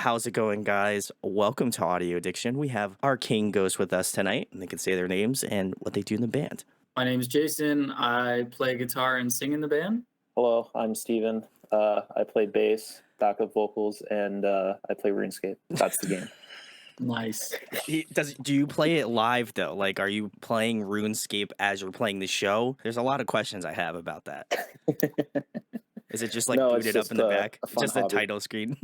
How's it going, guys? Welcome to Audio Addiction. We have Arcane Ghosts with us tonight, and they can say their names and what they do in the band. My name is Jason. I play guitar and sing in the band. Hello, I'm Steven. I play bass, backup vocals, and I play RuneScape. That's the game. Nice. Do you play it live though? Like, are you playing RuneScape as you're playing the show? There's a lot of questions I have about that. Is it just like No, it's booted up just in the a back, fun just the hobby. title screen?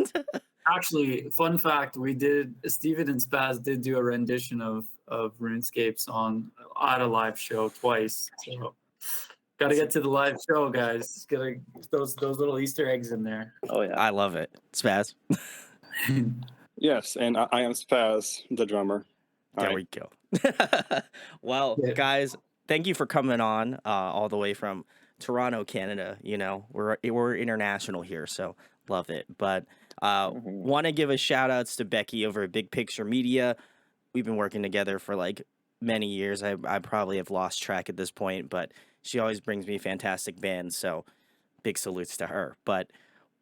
Actually, fun fact: Steven and Spaz did do a rendition of RuneScape song at a live show twice. So, gotta get to the live show, guys. Gotta those little Easter eggs in there. Oh yeah. I love it, Spaz. Yes, and I am Spaz, the drummer. There All we go. Well, Yeah. guys, thank you for coming on all the way from Toronto, Canada. You know, we're international here, so love it. But want to give a shout outs to Becky over at Big Picture Media. We've been working together for like many years. I probably have lost track at this point, but she always brings me fantastic bands. So big salutes to her. But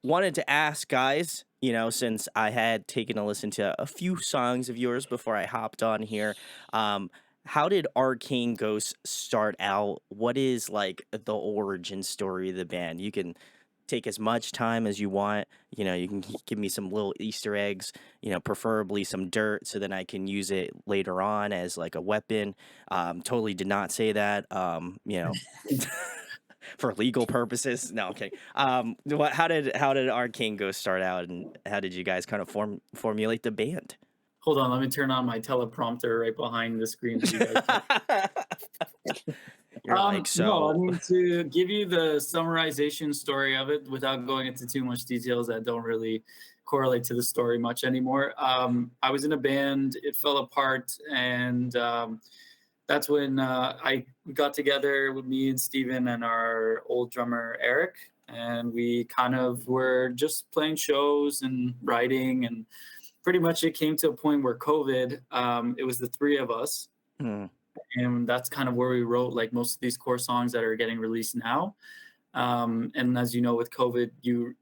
wanted to ask, guys, you know, since I had taken a listen to a few songs of yours before I hopped on here, how did Arcane Ghosts start out? What is like the origin story of the band? You can take as much time as you want. You know, you can give me some little Easter eggs, you know, preferably some dirt so then I can use it later on as like a weapon. Totally did not say that, you know. For legal purposes. No, okay. How did Arcane Ghost start out, and how did you guys kind of formulate the band? Hold on, let me turn on my teleprompter right behind the screen. So you guys You're like, so. No, I mean, to give you the summarization story of it without going into too much details that don't really correlate to the story much anymore. I was in a band, it fell apart, and that's when I got together with me and Steven and our old drummer, Eric, and we kind of were just playing shows and writing, and pretty much it came to a point where COVID, it was the three of us. And that's kind of where we wrote like most of these core songs that are getting released now. And as you know, with COVID,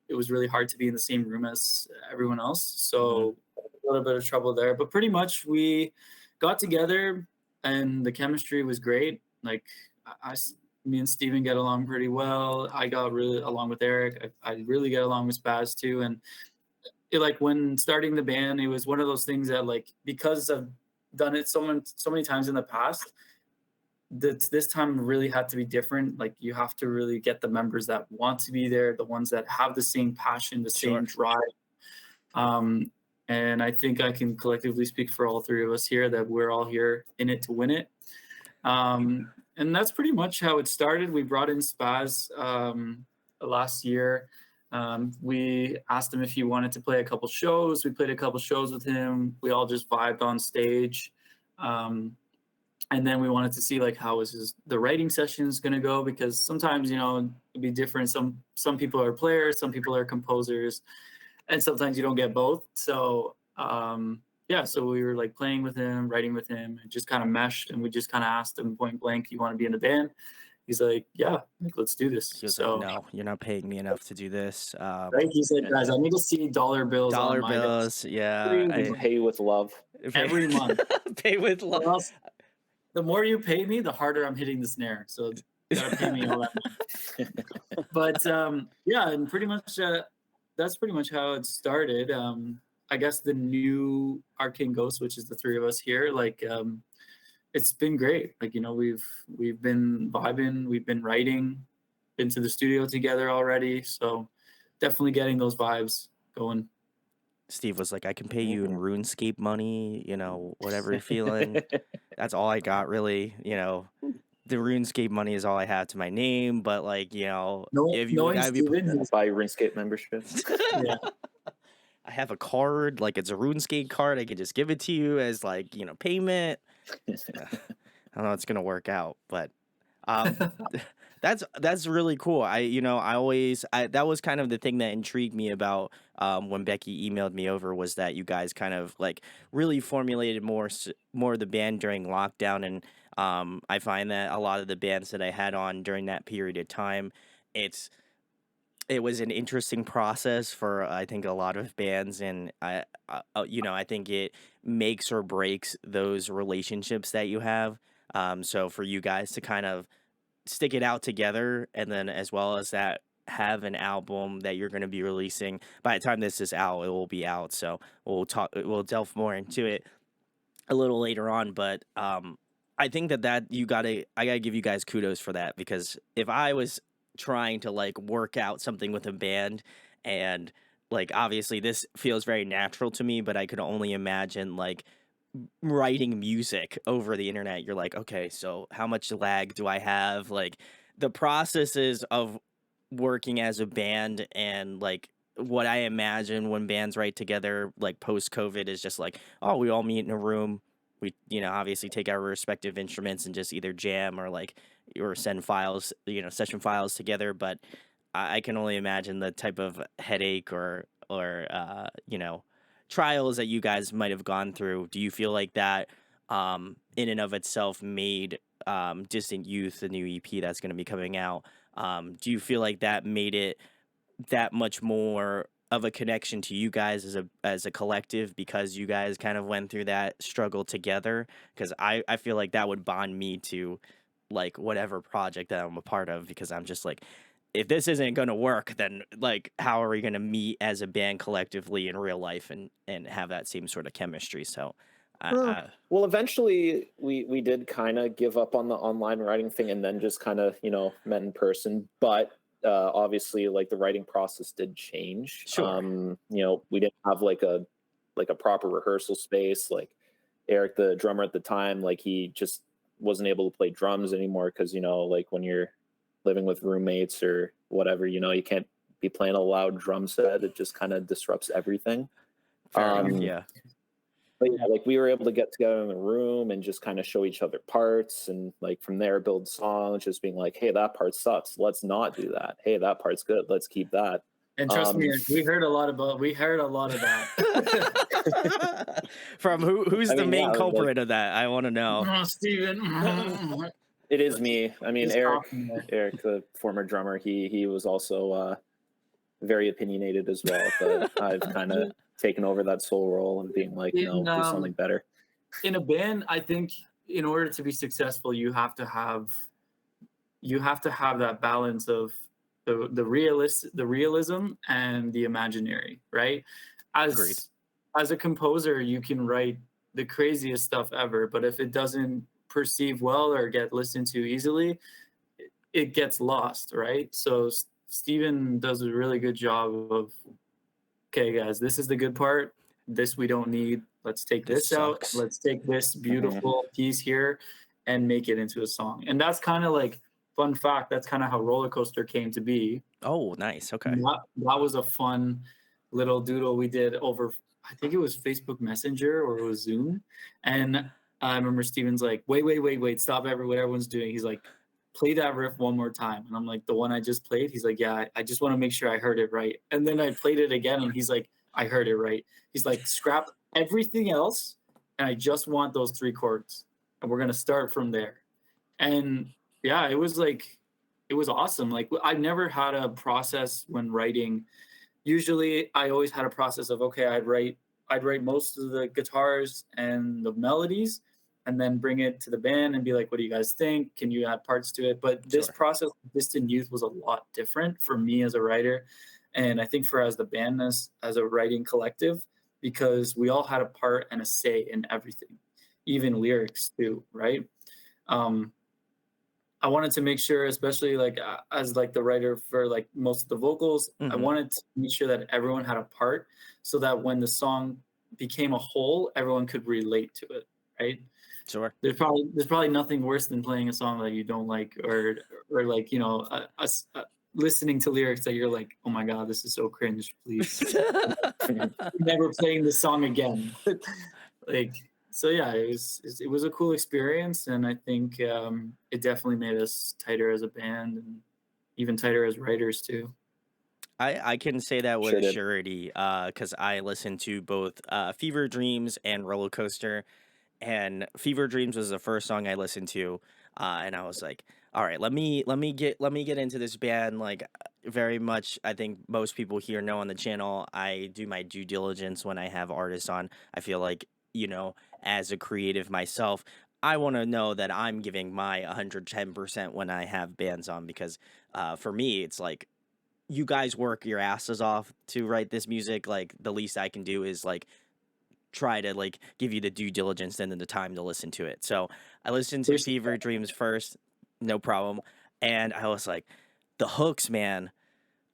it was really hard to be in the same room as everyone else. So a little bit of trouble there, but pretty much we got together and the chemistry was great. Like me and Steven get along pretty well. I got really along with Eric. I really get along with Spaz too. And like when starting the band, it was one of those things that like, because I've done it so many times in the past, this time really had to be different. Like you have to really get the members that want to be there, the ones that have the same passion, the same drive. And I think I can collectively speak for all three of us here that we're all here in it to win it. And that's pretty much how it started. We brought in Spaz last year. We asked him if he wanted to play a couple shows. We played a couple shows with him. We all just vibed on stage. And then we wanted to see like how the writing sessions going to go, because sometimes, you know, it'd be different. Some people are players, some people are composers, and sometimes you don't get both. So so we were like playing with him, writing with him, and just kind of meshed. And we just kind of asked him point blank, "You want to be in the band?" He's like, "Yeah, like, let's do this." He was like, "No, you're not paying me enough to do this." Right? He said, "Guys, I need to see dollar bills on my desk." Yeah. I pay with love. Every month. Pay with love. The more you pay me, the harder I'm hitting the snare. So you gotta pay me all that money. But and pretty much that's pretty much how it started. I guess the new Arcane Ghosts, which is the three of us here, like it's been great. Like, you know, we've been vibing, we've been writing, been to the studio together already. So definitely getting those vibes going. Steve was like, "I can pay you in RuneScape money, you know, whatever you're feeling." That's all I got, really. You know, the RuneScape money is all I have to my name. But like, you know, if you gotta be buy RuneScape membership. Yeah. I have a card, like it's a RuneScape card. I could just give it to you as like, you know, payment. I don't know, it's gonna work out, but that's really cool. That was kind of the thing that intrigued me about when Becky emailed me over, was that you guys kind of like really formulated more of the band during lockdown. And I find that a lot of the bands that I had on during that period of time, it's it was an interesting process for I think a lot of bands, and I think it makes or breaks those relationships that you have. So for you guys to kind of stick it out together, and then as well as that have an album that you're going to be releasing by the time this is out, it will be out. So we'll delve more into it a little later on, but I think that I gotta give you guys kudos for that, because if I was trying to like work out something with a band, and like obviously this feels very natural to me, but I could only imagine like writing music over the internet. You're like, okay, so how much lag do I have? Like the processes of working as a band, and like what I imagine when bands write together like post COVID is just like, oh, we all meet in a room. We, obviously take our respective instruments and just either jam or send files, session files together. But I can only imagine the type of headache or trials that you guys might have gone through. Do you feel like that in and of itself made Distant Youth, the new EP that's going to be coming out, do you feel like that made it that much more of a connection to you guys as a collective, because you guys kind of went through that struggle together? Because I feel like that would bond me to like whatever project that I'm a part of, because I'm just like, if this isn't going to work, then like how are we going to meet as a band collectively in real life and have that same sort of chemistry? So well, eventually we did kind of give up on the online writing thing, and then just kind of met in person. But obviously, like, the writing process did change. Sure. We didn't have like a proper rehearsal space. Like, Eric, the drummer at the time, like, he just wasn't able to play drums anymore, because like when you're living with roommates or whatever, you can't be playing a loud drum set. It just kind of disrupts everything. Fair enough, yeah. But yeah, like, we were able to get together in the room and just kind of show each other parts, and like from there build songs, just being like, hey, that part sucks, let's not do that. Hey, that part's good, let's keep that. And trust me, we heard a lot of that. From who's the main culprit of that? I want to know. Oh, Steven. It is me. I mean, Eric, the former drummer, he was also very opinionated as well. But I've kind of taken over that sole role and being like, no, do something better. In a band, I think in order to be successful, you have to have that balance of the realism and the imaginary, right? Agreed. As a composer, you can write the craziest stuff ever, but if it doesn't perceive well or get listened to easily, it gets lost, right? So Steven does a really good job of, okay, guys, this is the good part. This we don't need. Let's take this out. Let's take this beautiful piece here and make it into a song. And that's kind of like, fun fact, that's kind of how Roller Coaster came to be. Oh, nice. Okay. That was a fun little doodle we did over, I think it was Facebook Messenger or it was Zoom. And I remember Steven's like, wait, stop what everyone's doing. He's like, play that riff one more time. And I'm like, the one I just played? He's like, yeah, I just want to make sure I heard it right. And then I played it again and he's like, I heard it right. He's like, scrap everything else and I just want those 3 chords. And we're going to start from there. And yeah, it was awesome. Like, I never had a process when writing. Usually I always had a process of, okay, I'd write most of the guitars and the melodies and then bring it to the band and be like, what do you guys think? Can you add parts to it? But this process of Distant Youth was a lot different for me as a writer. And I think as the band, as a writing collective, because we all had a part and a say in everything, even lyrics too, right? I wanted to make sure, especially like as like the writer for like most of the vocals, I wanted to make sure that everyone had a part so that when the song became a whole, everyone could relate to it, right? Sure. There's probably nothing worse than playing a song that you don't like, or like, listening to lyrics that you're like, oh my God, this is so cringe, please. Never playing this song again. Like, so yeah, it was a cool experience, and I think it definitely made us tighter as a band and even tighter as writers too. I can say that with surety, because I listened to both Fever Dreams and Roller Coaster, and Fever Dreams was the first song I listened to, and I was like, all right, let me get into this band. Like, very much, I think most people here know on the channel, I do my due diligence when I have artists on. I feel like, you know, as a creative myself, I want to know that I'm giving my 110% when I have bands on, because for me, it's like, you guys work your asses off to write this music. Like, the least I can do is like try to like give you the due diligence and then the time to listen to it. So I listened to Fever Dreams first, no problem. And I was like, the hooks, man.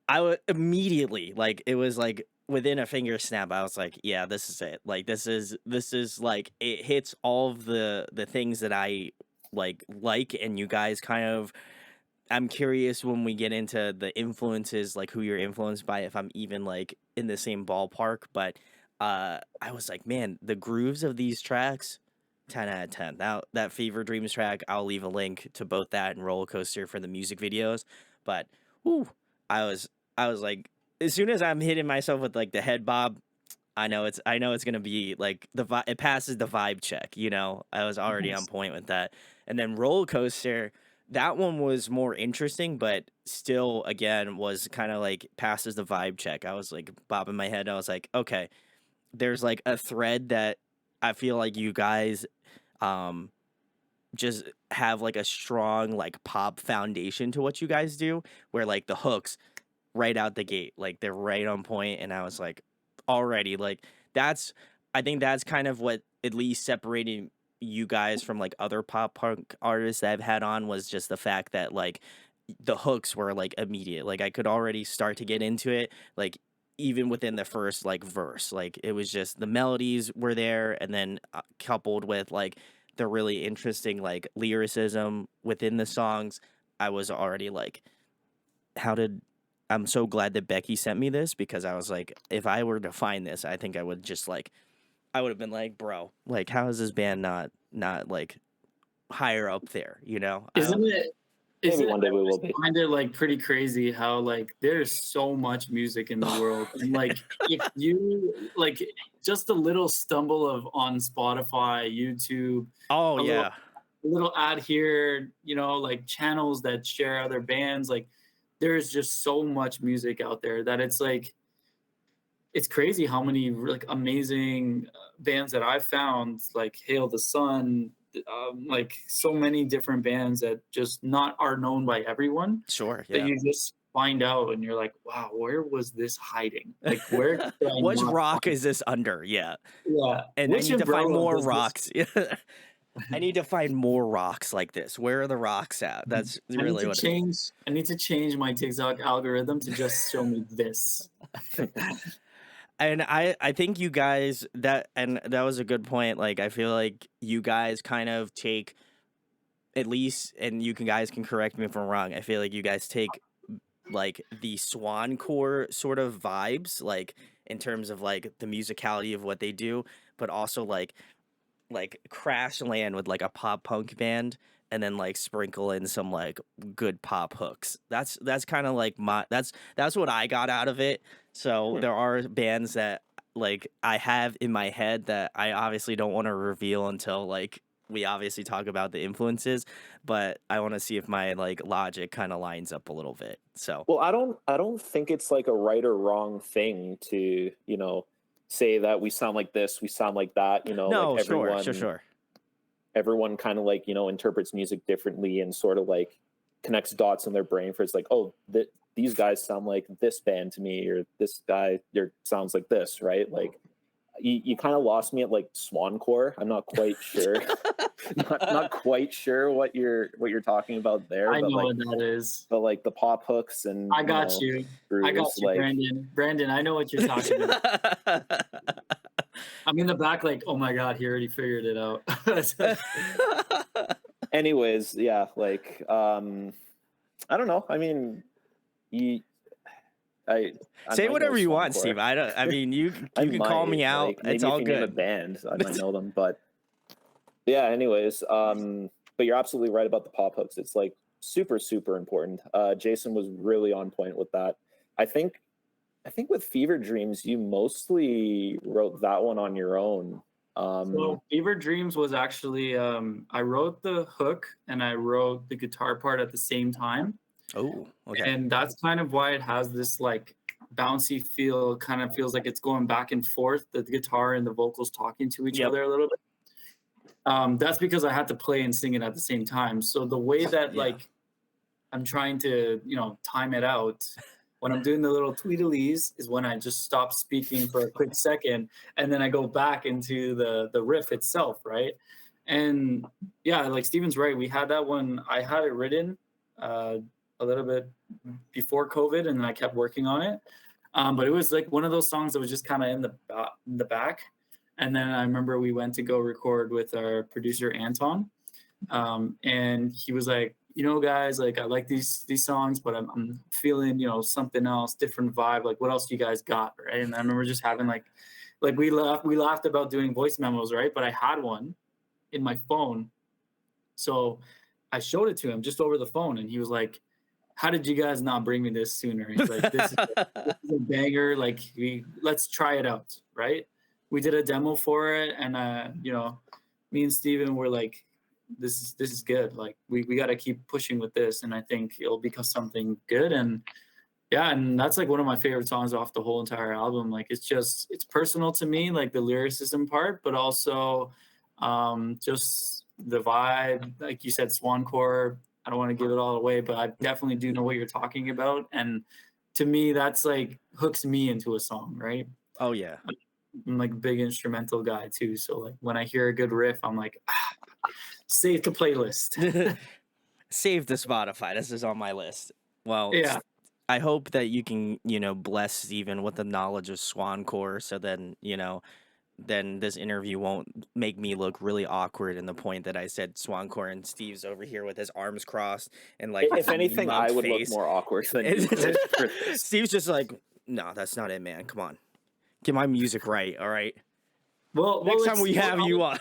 I would immediately, like, it was like within a finger snap, I was like, yeah, this is it. Like, this is like, it hits all of the things that I like, and you guys kind of, I'm curious when we get into the influences, like who you're influenced by, if I'm even like in the same ballpark. But I was like, man, the grooves of these tracks, 10 out of 10. That Fever Dreams track, I'll leave a link to both that and Roller Coaster for the music videos. But whew, I was I was like, as soon as I'm hitting myself with like the head bob, I know it's gonna be like it passes the vibe check. I was already on Nice. point with that. And then Roller Coaster, that one was more interesting, but still, again, was kind of like passes the vibe check. I was like bobbing my head. I was like, okay, there's like a thread that I feel like you guys um just have like a strong like pop foundation to what you guys do, where like the hooks right out the gate, like they're right on point. And I was like, already, like, that's, I think that's kind of what at least separated you guys from like other pop punk artists that I've had on, was just the fact that like the hooks were like immediate. Like, I could already start to get into it, like even within the first like verse. Like, it was just the melodies were there, and then coupled with like the really interesting like lyricism within the songs, I was already like, how did I'm so glad that Becky sent me this, because I was like, if I were to find this, I think I would just like, I would have been like, bro, like, how is this band not like higher up there? Isn't it? Maybe Isn't it? one day I we will always be. find it like pretty crazy how like there's so much music in the world, and like if you like just a little stumble of on Spotify, YouTube, Oh a little yeah, a little ad here, like channels that share other bands, like there's just so much music out there that it's like it's crazy how many like amazing bands that I've found, like Hail the Sun, like so many different bands that just not are known by everyone, sure, that yeah. you just find out and you're like, wow, where was this hiding? Like, where could I Which not rock find? is this under? Yeah, Yeah, and I which need to find umbrella more does this? rocks. I need to find more rocks like this. Where are the rocks at? That's I need really to what. change. I need to change my TikTok algorithm to just show me this. And I think you guys, that was a good point. Like, I feel like you guys kind of take, at least, and guys can correct me if I'm wrong, I feel like you guys take like the Swan Core sort of vibes, like in terms of like the musicality of what they do, but also like crash land with like a pop punk band, and then like sprinkle in some like good pop hooks. That's kind of like that's what I got out of it. So there are bands that like I have in my head that I obviously don't want to reveal until like we obviously talk about the influences, but I want to see if my like logic kind of lines up a little bit. So Well, I don't think it's like a right or wrong thing to, say that we sound like this, we sound like that, like no, sure, sure, everyone sure. everyone kind of like, interprets music differently and sort of like connects dots in their brain for it's like, oh, these guys sound like this band to me, or this guy sounds like this, right? Like you kind of lost me at like Swancore. I'm not quite sure. not quite sure what you're talking about there, I but know like what that is. the pop hooks and I got you. I got grooves, you, like Brandon. Brandon, I know what you're talking about. I'm in the back, like, oh my god, he already figured it out. anyways, yeah, like I don't know. I mean, you I Say might know whatever you want, Swancore. Steve. I mean, you I can call me might, out. like, It's maybe if all you name a good. band, I might know them. But yeah, anyways, but you're absolutely right about the pop hooks. It's like super, super important. Jason was really on point with that. I think with Fever Dreams, you mostly wrote that one on your own. So Fever Dreams was actually I wrote the hook and I wrote the guitar part at the same time. Oh, okay. And that's kind of why it has this like bouncy feel. Kind of feels like it's going back and forth, the guitar and the vocals talking to each Yep. other a little bit. That's because I had to play and sing it at the same time. So the way that Yeah. like I'm trying to, time it out, when I'm doing the little tweedlies is when I just stop speaking for a quick second, and then I go back into the riff itself, right? And yeah, like Steven's right. We had that one. I had it written a little bit before COVID, and then I kept working on it. But it was like one of those songs that was just kind of in the back. And then I remember we went to go record with our producer Anton, and he was like, guys, like I like these songs, but I'm feeling, something else, different vibe. Like, what else do you guys got, right? And I remember just having like we laughed about doing voice memos, right? But I had one in my phone, so I showed it to him just over the phone, and he was like, "How did you guys not bring me this sooner?" He's like, "This is a banger. Like, let's try it out, right?" We did a demo for it, and me and Steven were like, this is good. Like we got to keep pushing with this, and I think it'll become something good. And yeah, and that's like one of my favorite songs off the whole entire album. Like it's personal to me, like the lyricism part, but also just the vibe. Like you said, Swancore. I don't want to give it all away, but I definitely do know what you're talking about. And to me, that's like hooks me into a song, right? Oh yeah. I'm like a big instrumental guy too. So like when I hear a good riff, I'm like, save the playlist. Save the Spotify. This is on my list. Well, Yeah. I hope that you can, bless Steven with the knowledge of Swancore, so then, then this interview won't make me look really awkward in the point that I said Swancore and Steve's over here with his arms crossed and like If anything, I would face. look more awkward than you. Steve's just like, no, that's not it, man. Come on. Get my music right, all right? Well, Next time we have you on.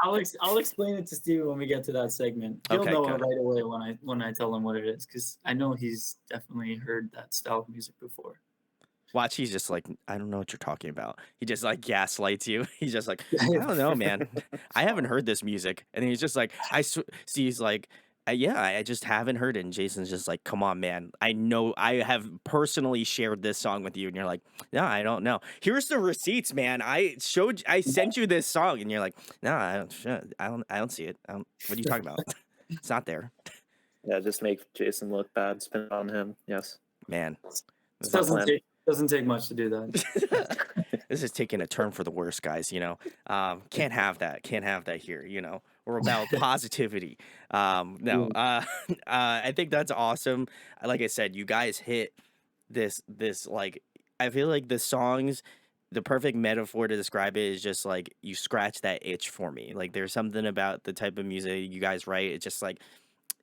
I'll explain it to Steven when we get to that segment. He'll Okay, know good. it right away when I tell him what it is, because I know he's definitely heard that style of music before. Watch, he's just like, I don't know what you're talking about. He just like gaslights you. He's just like, I don't know, man. I haven't heard this music. And he's just like, he's like, yeah, I just haven't heard it. And Jason's just like, come on, man. I know I have personally shared this song with you. And you're like, no, I don't know. Here's the receipts, man. I sent you this song. And you're like, no, I don't see it. What are you talking about? It's not there. Yeah, just make Jason look bad. Spin it on him. Yes. Man. It doesn't take much to do that. This is taking a turn for the worse, guys. Can't have that. Can't have that here. We're about positivity. No, I think that's awesome. Like I said, you guys hit this like, I feel like the songs, the perfect metaphor to describe it is just like you scratch that itch for me. Like there's something about the type of music you guys write. It's just like,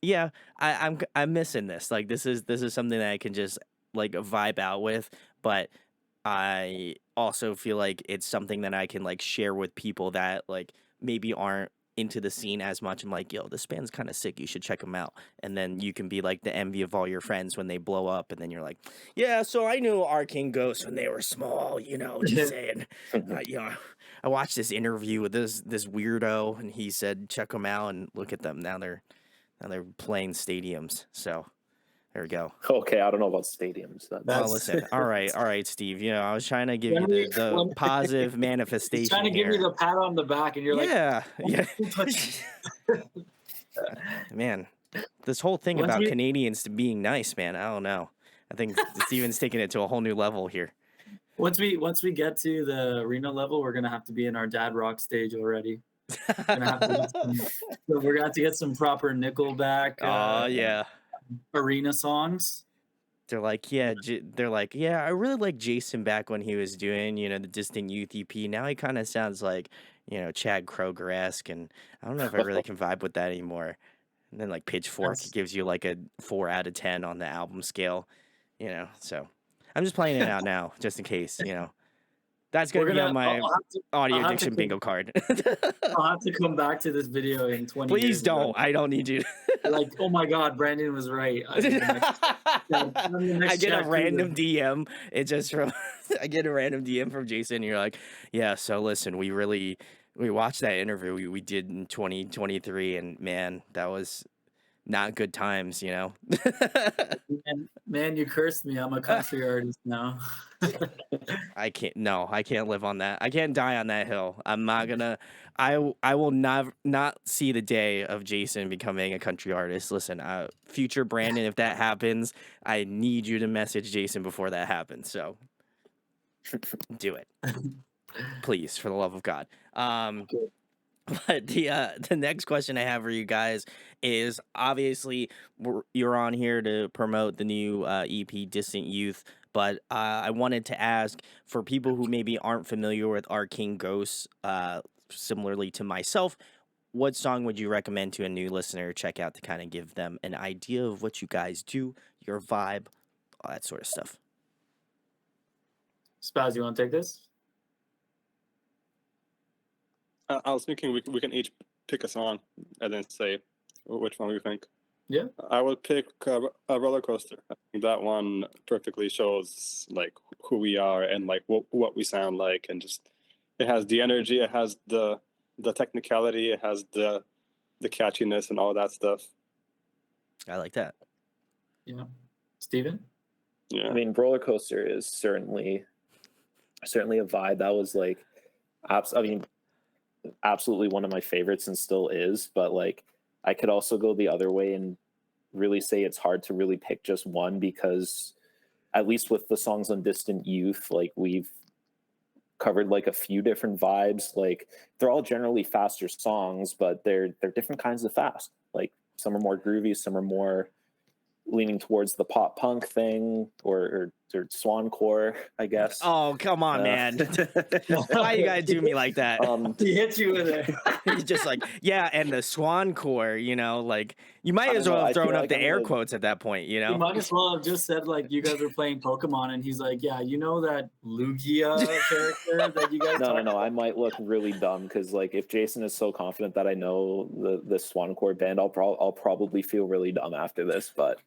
yeah, I'm missing this. Like this is something that I can just like vibe out with, but I also feel like it's something that I can like share with people that like maybe aren't into the scene as much. I'm like, yo, this band's kind of sick. You should check them out. And then you can be like the envy of all your friends when they blow up. And then you're like, yeah, so I knew Arcane Ghosts when they were small, just saying. I watched this interview with this weirdo, and he said, check them out and look at them. Now they're playing stadiums. So there we go. Okay, I don't know about stadiums. Well, listen. All right, Steve. I was trying to give you the positive manifestation. Trying to give me the pat on the back, and you're like, yeah. Man, this whole thing about Canadians being nice, man. I don't know. I think Steven's taking it to a whole new level here. Once we get to the arena level, we're gonna have to be in our dad rock stage already. We're gonna have to get some proper Nickelback. Oh yeah. Arena songs. They're like, yeah, I really like Jason back when he was doing, the Distant Youth EP. Now he kind of sounds like, Chad Kroger-esque, and I don't know if I really can vibe with that anymore. And then like Pitchfork gives you like a 4 out of 10 on the album scale, so I'm just playing it out now, just in case, That's going to be on my audio addiction bingo card. I'll have to come back to this video in 20 years. Please don't. I don't need you. Like, oh my God, Brandon was right. I get a random DM. I get a random DM from Jason. And you're like, yeah, so listen, we watched that interview we did in 2023. And man, that was not good times, you know. Man, you cursed me. I'm a country artist now. I can't live on that. I can't die on that hill. I'm not gonna. I will not see the day of Jason becoming a country artist. Listen, future Brandon, if that happens, I need you to message Jason before that happens. So do it, please, for the love of God. But the next question I have for you guys is, obviously you're on here to promote the new EP Distant Youth, but I wanted to ask, for people who maybe aren't familiar with Arcane Ghosts, similarly to myself, what song would you recommend to a new listener to check out to kind of give them an idea of what you guys do, your vibe, all that sort of stuff? Spaz, you want to take this? I was thinking we can each pick a song and then say which one we think. Yeah. I would pick a Roller Coaster. I think that one perfectly shows like who we are and like what we sound like, and just it has the energy, it has the technicality, it has the catchiness and all that stuff. I like that. Yeah. Steven? Yeah. I mean, Roller Coaster is certainly a vibe. That was like, absolutely one of my favorites and still is. But like, I could also go the other way and really say it's hard to really pick just one, because at least with the songs on Distant Youth, like we've covered like a few different vibes. Like they're all generally faster songs, but they're different kinds of fast. Like some are more groovy, some are more leaning towards the pop punk thing, or swancore, I guess. Oh, come on, man. Why you gotta do me like that? He hit you with it. He's just like, yeah, and the swan core, you know, like you might I as don't well know, have I thrown feel up like the I'm air like- quotes at that point, you You know? might as well have just said like you guys were playing Pokemon, and he's like, yeah, you know that Lugia character that you guys No. I might look really dumb, because like if Jason is so confident that I know the swancore band, I'll probably feel really dumb after this. But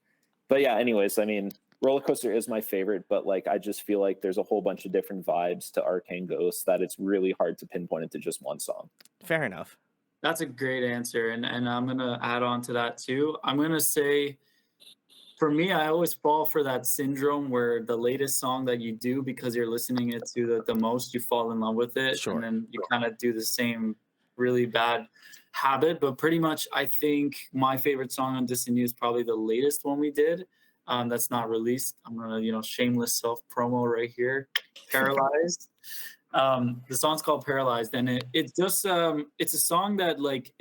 yeah, anyways, I mean, Roller Coaster is my favorite, but like I just feel like there's a whole bunch of different vibes to Arcane Ghosts that it's really hard to pinpoint it to just one song. Fair enough. That's a great answer, and I'm gonna add on to that too. I'm gonna say, for me, I always fall for that syndrome where the latest song that you do, because you're listening it to the most, you fall in love with it, Sure. and then you kind of do the same really bad habit. But pretty much, I think my favorite song on Distant Youth is probably the latest one we did. That's not released. I'm gonna, shameless self promo right here. Paralyzed. The song's called Paralyzed, and it's just it's a song that like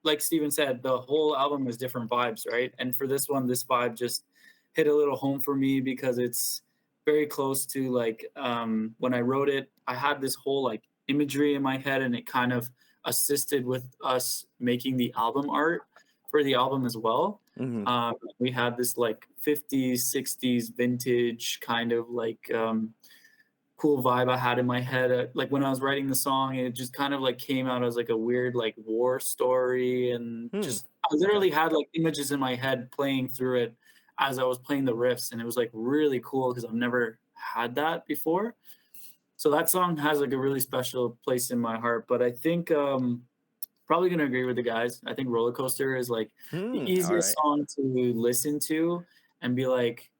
like Steven said, the whole album is different vibes, right? And for this one, this vibe just hit a little home for me, because it's very close to like when I wrote it, I had this whole like imagery in my head, and it kind of assisted with us making the album art for the album as well. Mhm. We had this like 50s, 60s vintage kind of like cool vibe I had in my head. Like when I was writing the song, it just kind of like came out as like a weird like war story, and just I literally had like images in my head playing through it as I was playing the riffs, and it was like really cool because I've never had that before. So that song has like a really special place in my heart. But I think probably gonna agree with the guys. I think Roller Coaster is like the easiest song to listen to and be like,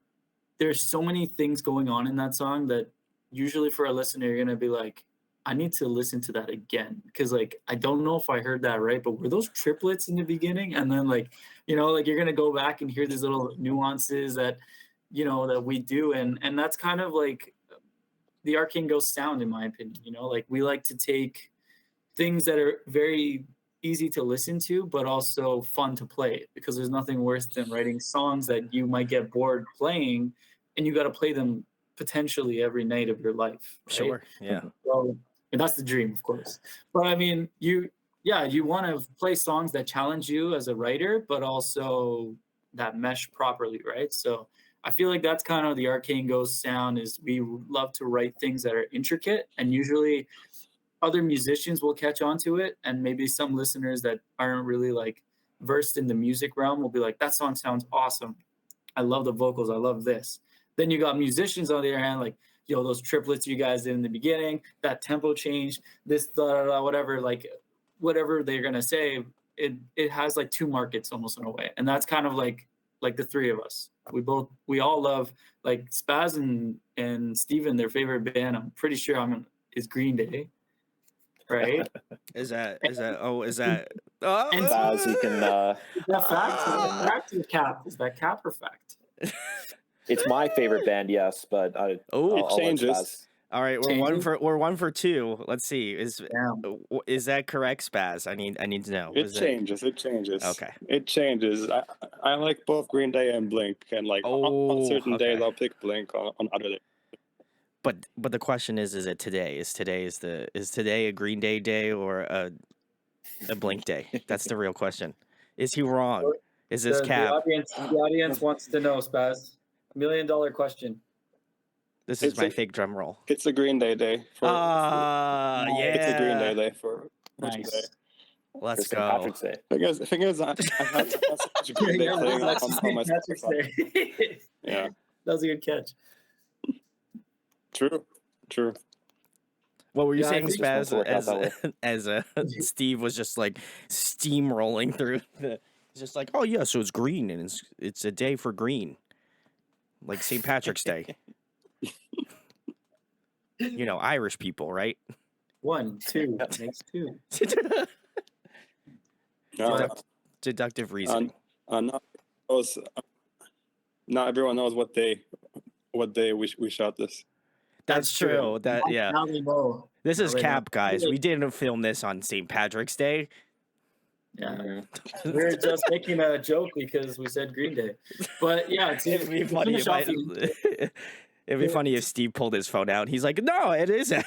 there's so many things going on in that song that usually for a listener, you're gonna be like, I need to listen to that again, because like I don't know if I heard that right, but were those triplets in the beginning? And then like, like you're gonna go back and hear these little nuances that that we do, and that's kind of like the Arcane Ghost sound, in my opinion. Like we like to take things that are very easy to listen to, but also fun to play, because there's nothing worse than writing songs that you might get bored playing, and you got to play them potentially every night of your life. Right? Sure. Yeah. So, and that's the dream, of course. But I mean, you want to play songs that challenge you as a writer, but also that mesh properly, right? So I feel like that's kind of the Arcane Ghost sound. Is we love to write things that are intricate, and usually other musicians will catch on to it, and maybe some listeners that aren't really like versed in the music realm will be like, that song sounds awesome, I love the vocals, I love this. Then you got musicians on the other hand, like, yo, those triplets you guys did in the beginning, that tempo change, this whatever, like whatever they're gonna say, it has like two markets almost in a way, and that's kind of like the three of us. We all love like Spaz and Steven, their favorite band. I'm pretty sure is Green Day, right? Is that oh is And that oh, Spaz, you can. Is that fact? Is that fact or cap? Is that cap or fact? It's my favorite band, yes, but Oh, I'll let changes. Spaz. all right, we're one for two. Let's see. Is that correct, Spaz? I need to know. It changes. Okay. It changes. I like both Green Day and Blink, and like on certain days okay. I'll pick Blink. On other days. But the question is it today? Is today a Green Day day or a Blink day? That's the real question. Is he wrong? Is this cap? The audience wants to know, Spaz. $1 million question. This is my fake drum roll. It's a Green Day day. Yeah. It's a Green Day day for Nice. Day. Let's For St. go. Patrick's Day. Thing is, I have such a Green Day thing on my Patrick's Day. Yeah. That was a good catch. True. What were you Yeah, I saying, think it's supposed Spaz? to work out As Steve was just like steamrolling through the. He's just like, oh yeah, so it's green and it's a day for green, like St. Patrick's Day. You know, Irish people, right? 1, 2 makes 2. Deductive reasoning. Not everyone knows what day we shot this. That's true. Now they know. This is Now they know. cap, guys. We didn't film this on St. Patrick's Day. Yeah. We were just making a joke because we said Green Day. But yeah, It'd be funny finish off it'd be funny if Steve pulled his phone out. He's like, "No, it isn't."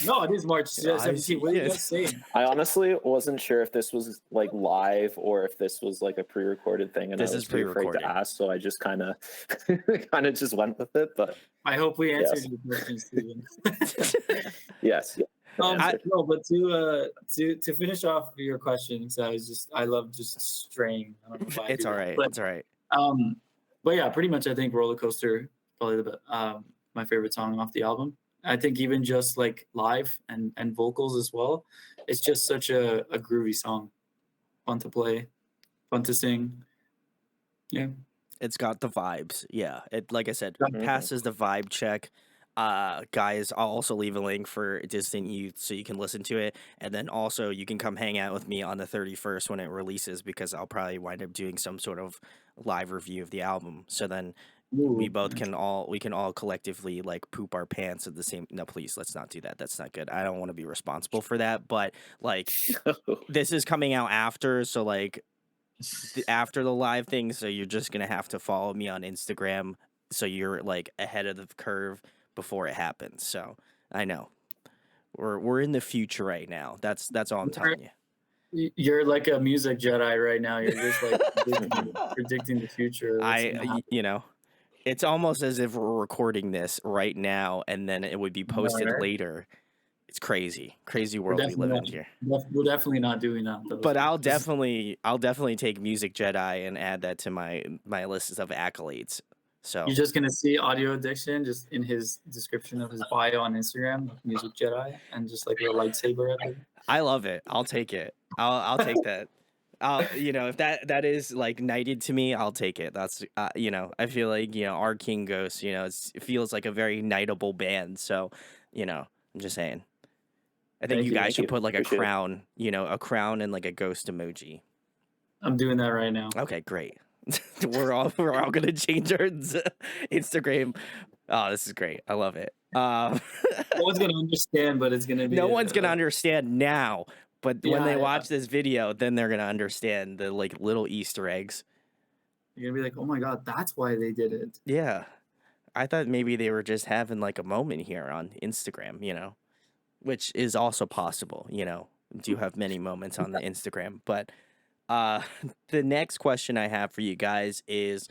No, it is March 17th. What are you guys saying? I honestly wasn't sure if this was like live or if this was like a pre-recorded thing, and This I was is too afraid pre-recorded. to ask, so I just kind of just went with it. But I hope we answered Yes. your question, Steven. yes, No, but to finish off your questions, I love just straying. I don't know why I It's do all that. right. But, It's all right. but yeah, pretty much I think Roller Coaster probably my favorite song off the album. I think even just like live and vocals as well, it's just such a groovy song, fun to play, fun to sing. Yeah, It's got the vibes. Yeah. It, like I said, Mhm. passes the vibe check. Guys, I'll also leave a link for Distant Youth so you can listen to it, and then also you can come hang out with me on the 31st when it releases, because I'll probably wind up doing some sort of live review of the album. So then we both can all collectively like poop our pants at the same. No, please, let's not do that. That's not good. I don't want to be responsible for that. But like, this is coming out after, so like after the live thing. So you're just gonna have to follow me on Instagram, so you're like ahead of the curve before it happens. So I know we're in the future right now. That's all I'm telling you. You're like a music Jedi right now. You're just like predicting the future. You know, it's almost as if we're recording this right now and then it would be posted right? later. It's crazy world we live in here. We're definitely not doing that, though. But I'll definitely take Music Jedi and add that to my list of accolades. So you're just gonna see Audio Addiction just in his description of his bio on Instagram, Music Jedi, and just like a lightsaber at it. I love it. I'll take it. I'll take that. You know, if that is like knighted to me, I'll take it. That's you know, I feel like, you know, Arcane Ghosts, you know, it feels like a very knightable band. So, you know, I'm just saying. I think you guys should put like a crown, you know, a crown and like a ghost emoji. I'm doing that right now. Okay, great. we're all gonna change our Instagram. Oh, this is great. I love it. No one's gonna understand, but it's gonna be. No one's gonna understand now. But when they watch yeah. this video, then they're gonna understand the like little Easter eggs. You're gonna be like, oh my god, that's why they did it. Yeah, I thought maybe they were just having like a moment here on Instagram, you know, which is also possible. You know, do have many moments on the Instagram. But the next question I have for you guys is,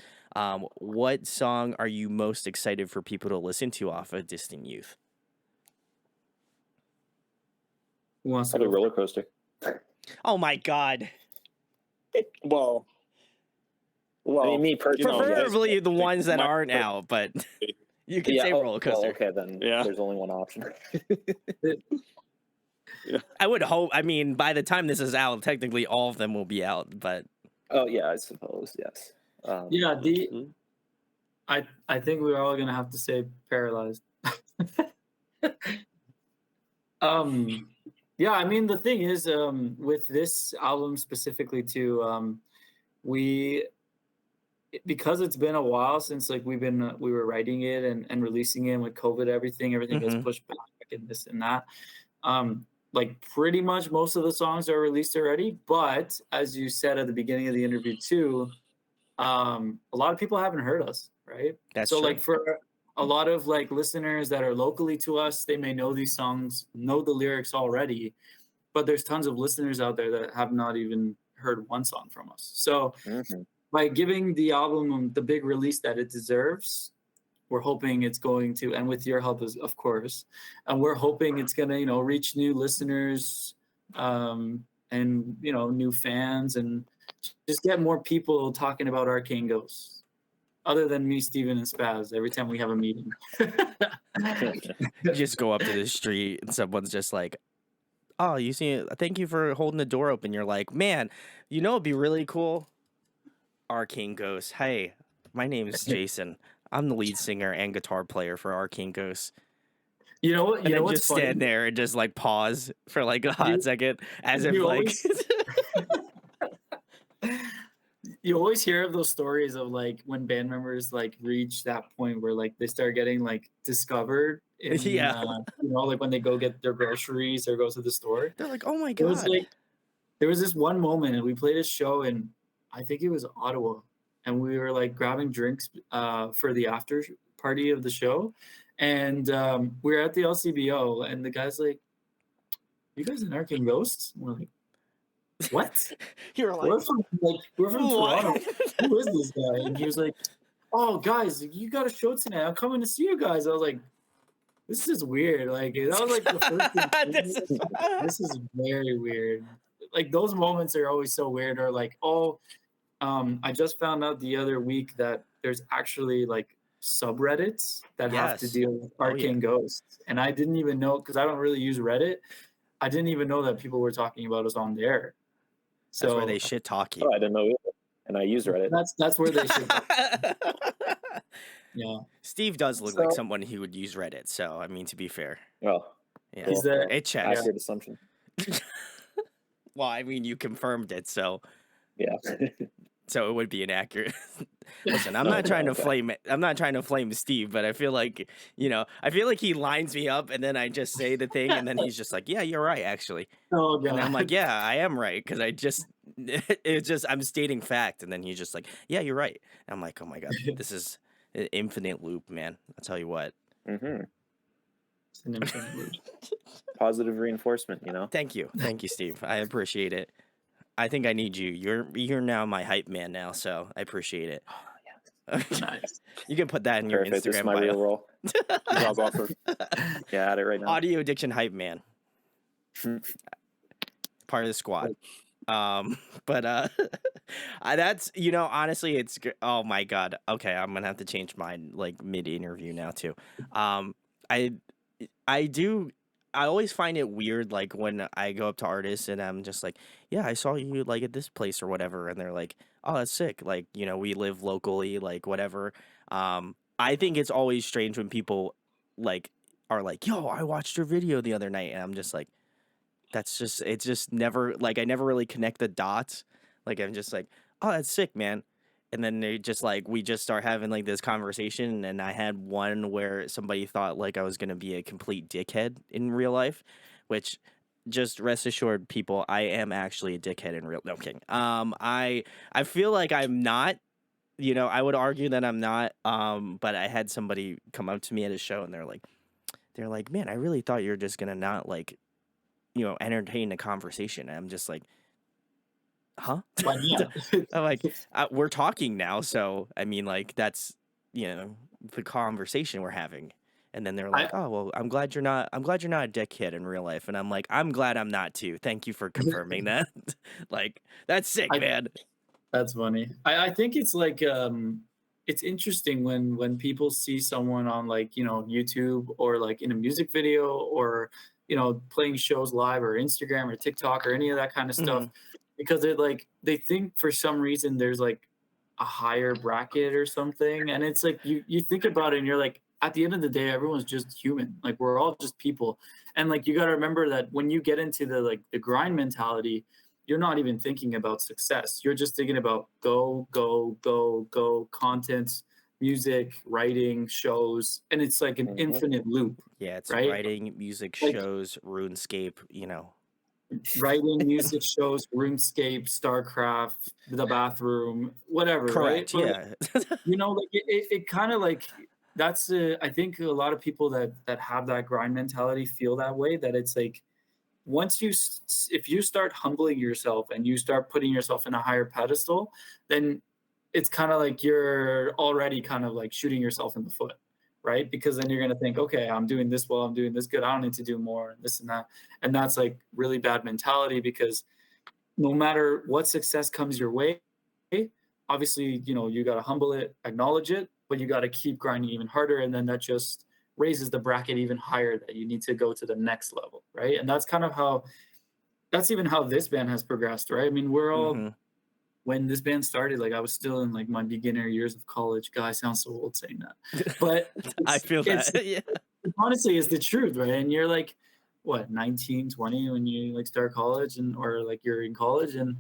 what song are you most excited for people to listen to off of Distant Youth? Who wants to Probably go? Roller Coaster. Oh my god. Well, I mean, me personally, Preferably the ones that my- aren't out, but you can say Roller Coaster. Well, okay, then Yeah. there's only one option. I would hope. I mean, by the time this is out, technically all of them will be out. But Oh yeah, I suppose yes. Yeah, Mhm. I think we're all gonna have to say paralyzed. Yeah, I mean the thing is, with this album specifically too, we because it's been a while since like we were writing it and releasing it with COVID, everything gets Mhm. pushed back and this and that. Like pretty much most of the songs are released already, but as you said at the beginning of the interview too, a lot of people haven't heard us, right? That's So true. like for a lot of like listeners that are locally to us, they may know these songs, know the lyrics already, but there's tons of listeners out there that have not even heard one song from us. So Mhm. by giving the album the big release that it deserves, we're hoping it's going to, and with your help, of course, and we're hoping it's going to, reach new listeners, and new fans, and just get more people talking about Arcane Ghosts. Other than me, Steven, and Spaz, every time we have a meeting. You just go up to the street and someone's just like, "Oh, you see? Thank you for holding the door open." You're like, "Man, it'd be really cool." Arcane Ghosts. Hey, my name is Jason. I'm the lead singer and guitar player for Arcane Ghosts. You know what? And You know then what's just funny? stand there and just like pause for like a hot second, as if you like always- You always hear of those stories of like when band members like reach that point where like they start getting like discovered in, Yeah. like when they go get their groceries or go to the store. they're like, "Oh my It was god." like there was this one moment and we played a show in, I think it was Ottawa, and we were like grabbing drinks for the after party of the show, and we were at the LCBO and the guy's like, "You guys in Arcane Ghosts?" And we're like, "What?" You're like, We're from "What?" Toronto. Who is this guy? And he was like, "Oh, guys, you got a show tonight. I'm coming to see you guys." I was like, "This is weird." Like that was like the first thing. This is very weird. Like those moments are always so weird. Or like, oh, I just found out the other week that there's actually like subreddits that have to Yes. deal with Oh, yeah. Arcane Ghosts, and I didn't even know because I don't really use Reddit. I didn't even know that people were talking about us on there. So That's where they shit talk you. Oh, I didn't know either. And I use Reddit. that's where they should. Yeah. Steve does look like So- someone who would use Reddit, so I mean, to be fair. Oh, Yeah. Is there? It checks. accurate assumption. Well, I mean, you confirmed it, so Yeah. it would be inaccurate. Listen, I'm Oh, not trying to okay. flame it. I'm not trying to flame Steve, but I feel like, he lines me up and then I just say the thing and then he's just like, "Yeah, you're right, actually." Oh And god. I'm like, "Yeah, I am right," because I'm stating fact, and then he's just like, "Yeah, you're right." And I'm like, "Oh my god, this is an infinite loop, man. I'll tell you what." Hmm. It's an infinite loop. Positive reinforcement, Thank you, Steve. I appreciate it. I think I need you. You're now my hype man now, so I appreciate it. Nice. You can put that in your Perfect. This is Instagram my real bio. role. Job offer. Yeah, add it right now. Audio addiction hype man. Part of the squad. But that's honestly, it's oh my god. Okay, I'm gonna have to change mine like mid interview now too. I always find it weird, like when I go up to artists and I'm just like, "Yeah, I saw you like at this place or whatever," and they're like, "Oh, that's sick." Like, we live locally, like whatever. I think it's always strange when people like are like, "Yo, I watched your video the other night," and I'm just like, it's just never like I never really connect the dots. Like I'm just like, "Oh, that's sick, man." And then they just like we just start having like this conversation, and I had one where somebody thought like I was gonna be a complete dickhead in real life, which just rest assured, people, I am actually a dickhead in real. No I'm kidding. I feel like I'm not. I would argue that I'm not. But I had somebody come up to me at a show, and they're like, "Man, I really thought you were just gonna not like, entertain a conversation." And I'm just like, huh? Why not? I'm like, we're talking now, so I mean, like that's the conversation we're having. And then they're like, "Oh well, I'm glad you're not a dickhead in real life." And I'm like, "I'm glad I'm not too. Thank you for confirming that." Like that's sick, man. That's funny. I think it's like it's interesting when people see someone on like YouTube or like in a music video or playing shows live or Instagram or TikTok or any of that kind of stuff, because they think for some reason there's like a higher bracket or something, and it's like you think about it and you're like, at the end of the day, everyone's just human. Like, we're all just people. And like, you got to remember that when you get into the grind mentality, you're not even thinking about success. You're just thinking about go, go, go, go, content, music, writing, shows, and it's like an infinite loop. Yeah, it's right? writing, music, Like- shows, RuneScape, Writing, music, shows, RuneScape, StarCraft, the bathroom, whatever. Correct, right? yeah. Like it kind of like, that's I think a lot of people that have that grind mentality feel that way, that it's like, once if you start humbling yourself and you start putting yourself in a higher pedestal, then it's kind of like you're already kind of like shooting yourself in the foot, right? Because then you're going to think, okay, I'm doing this well, I'm doing this good, I don't need to do more, and this and that. And that's like really bad mentality, because no matter what success comes your way, obviously, you got to humble it, acknowledge it, but you got to keep grinding even harder. And then that just raises the bracket even higher, that you need to go to the next level, right? And that's kind of that's even how this band has progressed, right? I mean, we're all, when this band started, like, I was still in like my beginner years of college. God, I sound so old saying that, but I feel that. Yeah. honestly, it's the truth, right? And you're like, what, 19, 20 when you like start college, or like you're in college, and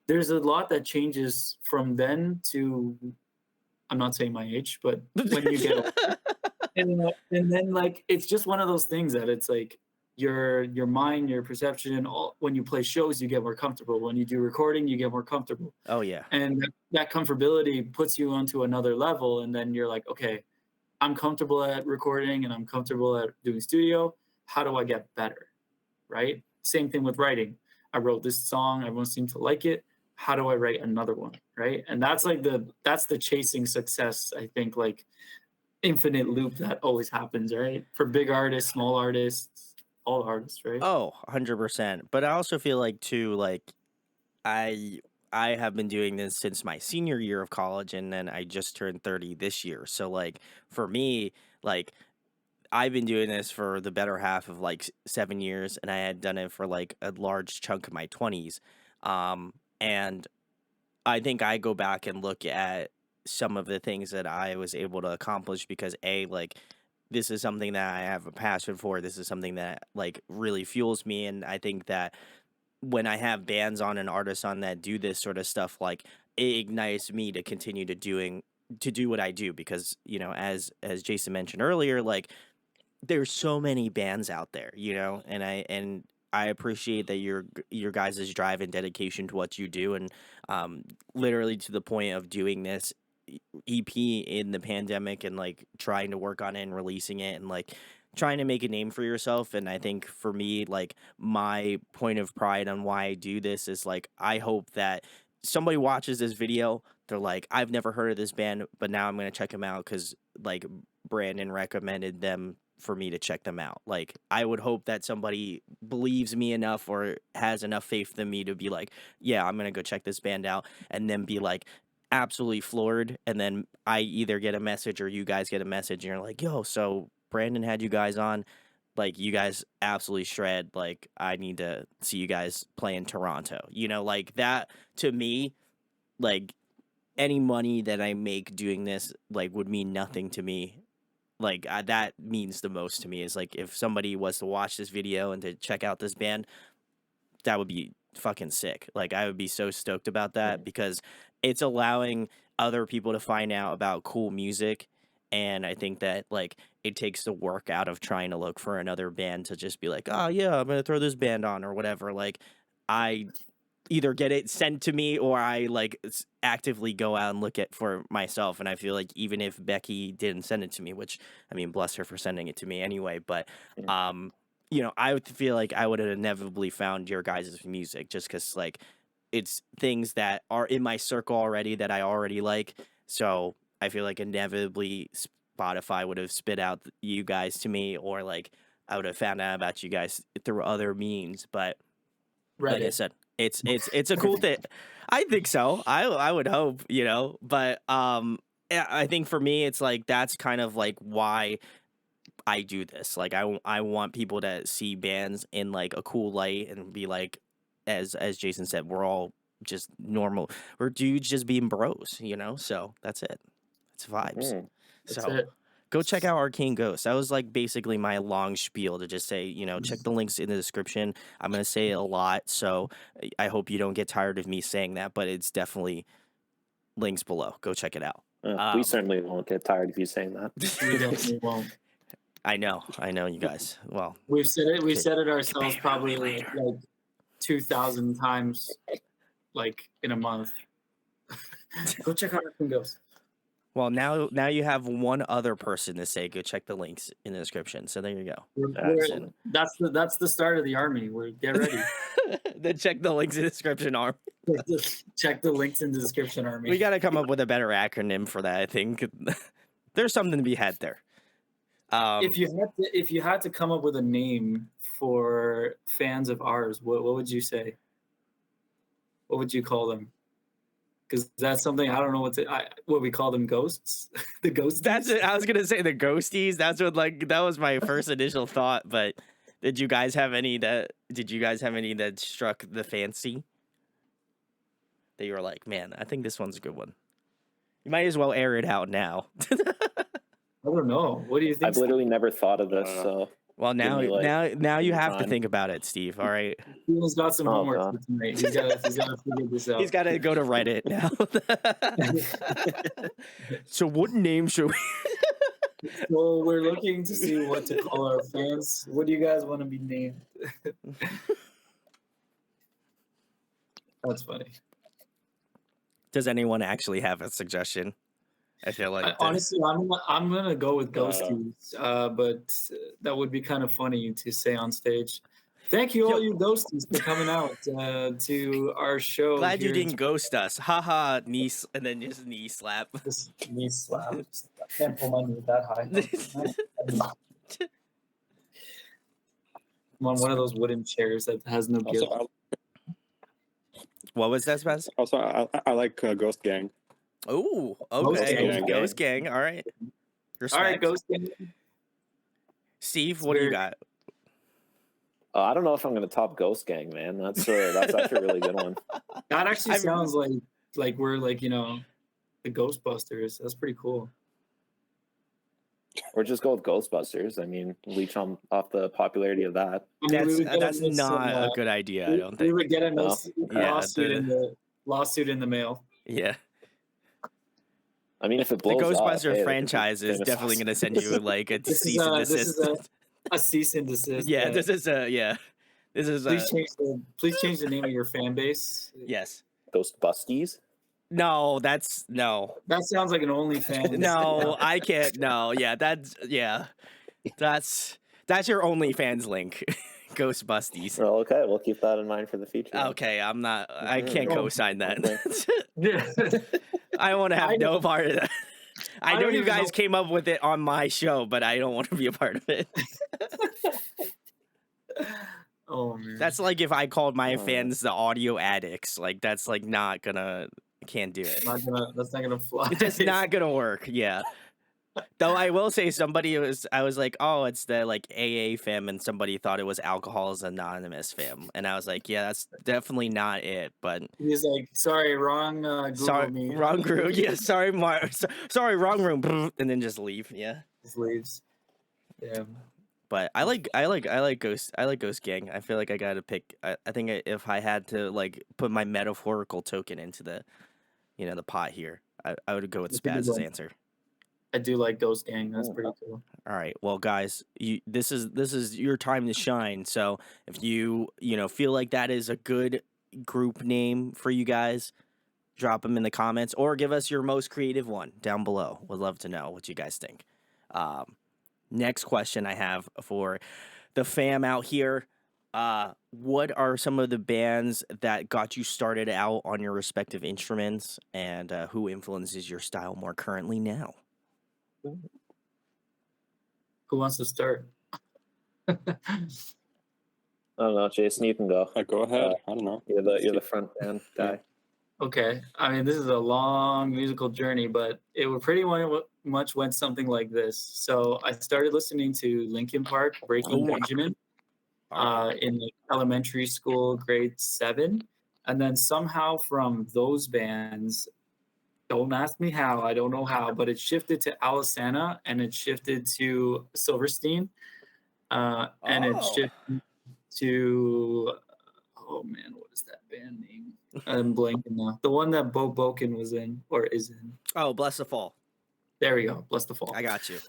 there's a lot that changes from then to, I'm not saying my age, but when you get older. And then like, it's just one of those things that it's like your mind, your perception, when you play shows, you get more comfortable. When you do recording, you get more comfortable. Oh yeah. And that comfortability puts you onto another level. And then you're like, okay, I'm comfortable at recording and I'm comfortable at doing studio. How do I get better? Right? Same thing with writing. I wrote this song, everyone seemed to like it. How do I write another one? Right? And that's like that's the chasing success, I think, like infinite loop that always happens, right? For big artists, small artists, all artists, right? Oh, 100%. But I also feel like too, like I have been doing this since my senior year of college, and then I just turned 30 this year. So like for me, like I've been doing this for the better half of like 7 years, and I had done it for like a large chunk of my 20s. And I think I go back and look at some of the things that I was able to accomplish because like this is something that I have a passion for. This is something that like really fuels me, and I think that when I have bands on and artists on that do this sort of stuff, like it ignites me to continue to do what I do, because as Jason mentioned earlier, like there's so many bands out there, and I appreciate that your guys' drive and dedication to what you do, and literally to the point of doing this EP in the pandemic and like trying to work on it and releasing it and like trying to make a name for yourself. And I think for me, like my point of pride on why I do this is like I hope that somebody watches this video, they're like, I've never heard of this band, but now I'm gonna check them out because like Brandon recommended them for me to check them out. Like I would hope that somebody believes me enough or has enough faith in me to be like, yeah, I'm gonna go check this band out, and then be like absolutely floored, and then I either get a message or you guys get a message and you're like, yo, so Brandon had you guys on, like you guys absolutely shred, like I need to see you guys play in Toronto, like that. To me, like any money that I make doing this like would mean nothing to me. Like that means the most to me is like if somebody was to watch this video and to check out this band, that would be fucking sick. Like I would be so stoked about that because it's allowing other people to find out about cool music. And I think that like it takes the work out of trying to look for another band to just be like, oh yeah, I'm gonna throw this band on or whatever. Like I either get it sent to me or I like actively go out and look at for myself. And I feel like even if Becky didn't send it to me, which I mean, bless her for sending it to me anyway, but I would feel like I would have inevitably found your guys' music just because like it's things that are in my circle already that I already like. So I feel like inevitably Spotify would have spit out you guys to me, or like I would have found out about you guys through other means. But like I said, it's a cool thing. I think so. I would hope, but I think for me it's like that's kind of like why I do this. Like I want people to see bands in like a cool light and be like, as Jason said, we're all just normal. We're dudes just being bros, you know? So that's it. It's vibes. That's So it. go check out Arcane Ghosts. That was like basically my long spiel to just say, you know, check the links in the description. I'm going to say it a lot, so I hope you don't get tired of me saying that, but it's definitely links below. Go check it out. We certainly won't get tired of you saying that. We definitely won't. I know, you guys. Well, We've said it. We've said it ourselves Debate probably later. like 2,000 times, like in a month. Go check out Arcane Ghosts. well, now you have one other person to say go check the links in the description. So there you go. That's the start of the army. Get ready. Then check the links in the description, arm. Check the links in the description, army. We got to come up with a better acronym for that. I think there's something to be had there. If you had to come up with a name for fans of ours, what would you say? What would you call them? Because that's something I don't know what we call them. Ghosts. The ghosts. That's it. I was gonna say the ghosties. That's what that was my first initial thought. But did you guys have any that struck the fancy? That you were like, man, I think this one's a good one. You might as well air it out now. I don't know. What do you think? I've literally never thought of this. So well, now you have to time. think about it, Steve. All right. Steven's got some homework God. for tonight. He's got to figure this out. He's got to go to Reddit now. So what name should we? Well, we're looking to see what to call our fans. What do you guys want to be named? That's funny. Does anyone actually have a suggestion? I feel like honestly, I'm gonna go with Ghosties, but that would be kind of funny to say on stage. Thank you, all you Ghosties, for coming out to our show. Glad you didn't ghost us. Haha, knee, and then just knee slap. Just knee slap. I can't pull my knee that high. I'm on one of those wooden chairs that has no give. What was that, Spaz? Also, I like Ghost Gang. Oh, okay. Gang. Ghost Gang. All right. Respect. All right, Ghost Gang. Steve, what do you got? I don't know if I'm going to top Ghost Gang, man. That's actually a really good one. That actually sounds like we're like, you know, the Ghostbusters. That's pretty cool. Or just go with Ghostbusters. I mean, leech off the popularity of that. That's not a good idea, I don't think. We would get a lawsuit in the mail. Yeah. I mean, if it The blows Ghostbuster up, franchise is definitely going to send you like a cease and desist. A cease and desist. Yeah, this is Please change the name of your fan base. Yes. Ghostbusties? No. That sounds like an OnlyFans. No, I can't. No, that's your OnlyFans link. Ghostbusties. Well, okay, we'll keep that in mind for the future. Okay, I can't co-sign that. Okay. I want to have no part of that. I know you guys came up with it on my show, but I don't want to be a part of it. Oh man. That's like if I called my fans the audio addicts. Like that's like not gonna. Can't do it. That's not gonna fly. It's not gonna work. Yeah. Though I will say I was like, oh, it's the like AA fam, and somebody thought it was Alcoholics Anonymous fam, and I was like, yeah, that's definitely not it. But he's like, sorry, wrong wrong group. Yeah, sorry, sorry, wrong room, and then just leave. Yeah, just leaves. Yeah. But I like Ghost Gang. I feel like I gotta pick. I think if I had to like put my metaphorical token into the, the pot here, I would go with Spaz's answer. I do like Ghost Gang. That's pretty cool. All right, well, guys, this is your time to shine. So if you feel like that is a good group name for you guys, drop them in the comments or give us your most creative one down below. Would love to know what you guys think. Next question I have for the fam out here. What are some of the bands that got you started out on your respective instruments, and who influences your style more currently now? Who wants to start? I don't know, Jason. You can go. Go ahead. I don't know. You're the front band guy. Okay. I mean, this is a long musical journey, but it would pretty much went something like this. So I started listening to Linkin Park, Breaking Oh, Benjamin, all right. in like elementary school, grade 7. And then somehow from those bands, don't ask me how, I don't know how, but it shifted to Alisana and it shifted to Silverstein, and it Oh, shifted to, oh man, what is that band name? I'm blanking now. The one that Bo Boken was in or is in. oh, bless the fall. There we go. Bless the Fall. I got you.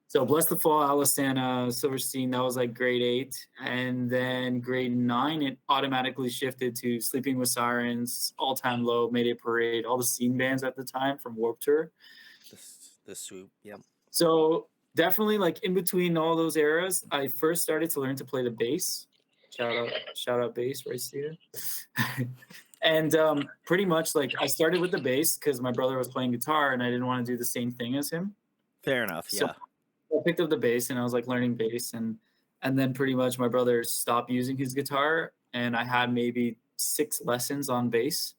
So Bless the Fall, Alisana, Silverstein, that was like grade 8. And then grade 9, it automatically shifted to Sleeping with Sirens, All Time Low, Mayday Parade, all the scene bands at the time from Warped Tour. The swoop. Yep. So definitely like in between all those eras, I first started to learn to play the bass. Shout out bass right here. And pretty much like I started with the bass because my brother was playing guitar and I didn't want to do the same thing as him. Fair enough. So Yeah. I picked up the bass and I was like learning bass, and then pretty much my brother stopped using his guitar and I had maybe 6 lessons on bass.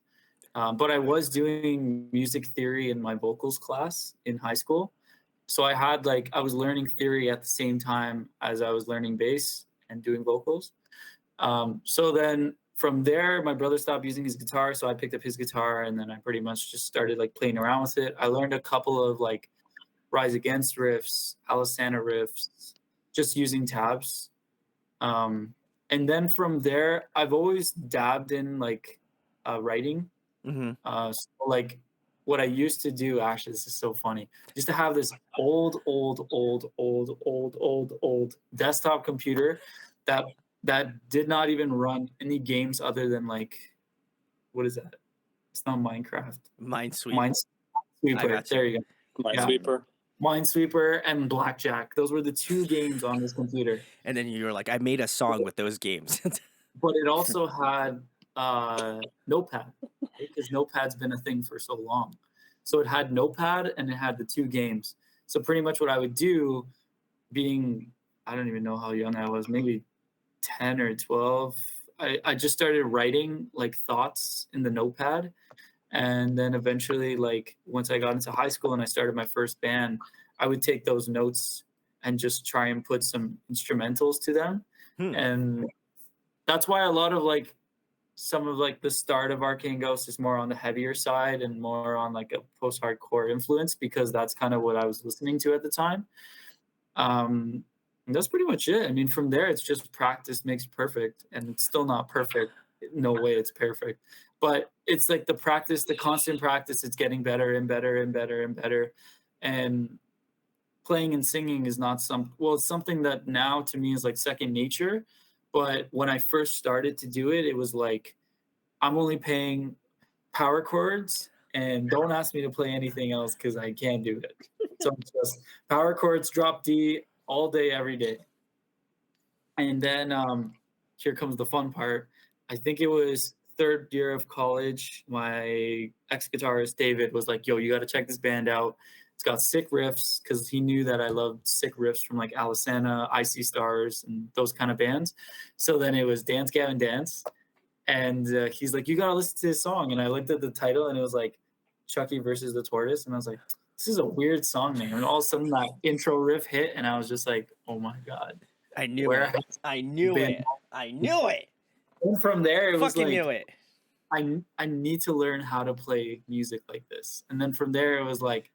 But I was doing music theory in my vocals class in high school. So I had like I was learning theory at the same time as I was learning bass and doing vocals. So then from there, my brother stopped using his guitar, so I picked up his guitar, and then I pretty much just started like playing around with it. I learned a couple of like Rise Against riffs, Alisana riffs, just using tabs. And then from there, I've always dabbed in like writing. Mm-hmm. So like what I used to do, actually, this is so funny. Used to have this old desktop computer that did not even run any games other than like, what is that? It's not Minecraft. Minesweeper. Minesweeper. got you. There you go. Minesweeper. Minesweeper and Blackjack. Those were the 2 games on this computer. And then you were like, I made a song with those games. But it also had Notepad, because Notepad's been a thing for so long. So it had Notepad and it had the 2 games. So pretty much what I would do, being, I don't even know how young I was, maybe 10 or 12, I just started writing like thoughts in the Notepad. And then eventually, like once I got into high school and I started my first band, I would take those notes and just try and put some instrumentals to them. And that's why a lot of like some of like the start of Arcane Ghosts is more on the heavier side and more on like a post-hardcore influence, because that's kind of what I was listening to at the time. And that's pretty much it. I mean, from there, it's just practice makes perfect, and it's still not perfect. No way it's perfect, but it's like the practice, the constant practice. It's getting better and better and better and better. And playing and singing is not it's something that now to me is like second nature. But when I first started to do it, it was like, I'm only playing power chords and don't ask me to play anything else because I can't do it. So it's just power chords, drop D all day, every day. And then here comes the fun part. I think it was 3rd year of college. My ex-guitarist, David, was like, yo, you got to check this band out. It's got sick riffs, because he knew that I loved sick riffs from like Alisana, Icy Stars, and those kind of bands. So then it was Dance Gavin Dance. And he's like, you got to listen to this song. And I looked at the title and it was like Chucky versus the Tortoise. And I was like, this is a weird song name. And all of a sudden that intro riff hit and I was just like, oh my God. I knew it. I knew it. I knew it. And from there, it was Fucking like, knew it. I need to learn how to play music like this. And then from there, it was like,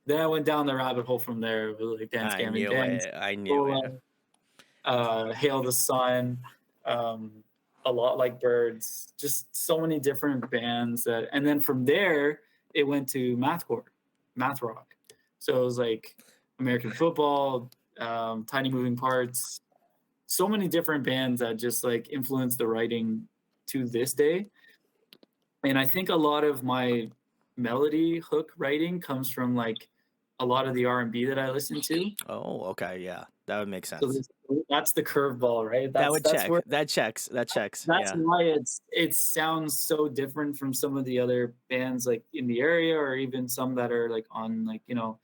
then I went down the rabbit hole from there. It was like Dance Gavin Dance. I knew it. Hail the Sun, A Lot Like Birds, just so many different bands. And then from there, it went to math rock. So it was like American Football, Tiny Moving Parts, so many different bands that just like influenced the writing to this day. And I think a lot of my melody hook writing comes from like a lot of the R&B that I listen to. Oh, okay, yeah, that would make sense. So that's the curveball, right? That checks. That's Yeah. why it sounds so different from some of the other bands like in the area, or even some that are like on like, you know,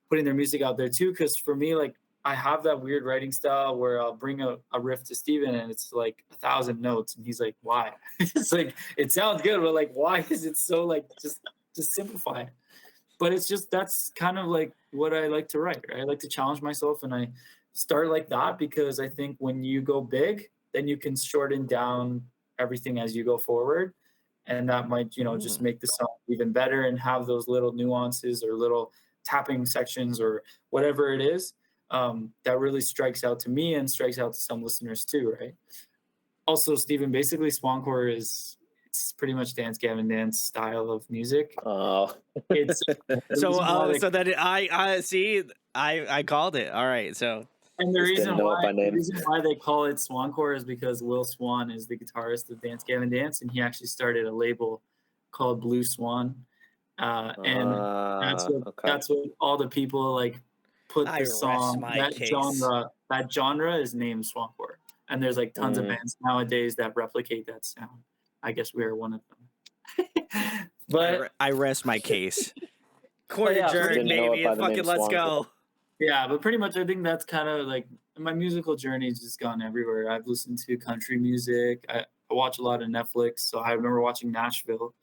putting their music out there too. Because for me, like I have that weird writing style where I'll bring a riff to Steven and it's like 1,000 notes, and he's like, "Why?" It's like it sounds good, but like, why is it so like just simplify it? But it's just that's kind of like what I like to write. Right? I like to challenge myself, and I start like that because I think when you go big, then you can shorten down everything as you go forward, and that might just make the song even better and have those little nuances or little tapping sections or whatever it is that really strikes out to me and strikes out to some listeners too, right? Also, Stephen, basically Swancore it's pretty much Dance Gavin Dance style of music. Oh, It's So that I see, I called it. All right, so and the Just reason didn't know it why by name. the reason why they call it Swancore is because Will Swan is the guitarist of Dance Gavin Dance, and he actually started a label called Blue Swan, and that's what all the people like put I the rest song my that case. genre is named Swancore, and there's like tons of bands nowadays that replicate that sound. I guess we are one of them. But I rest my case. Corner yeah, jerk, Didn't know baby, it by and the name fucking let's Swancore. go. yeah, but pretty much I think that's kind of like my musical journey's just gone everywhere. I've listened to country music. I watch a lot of Netflix, so I remember watching Nashville,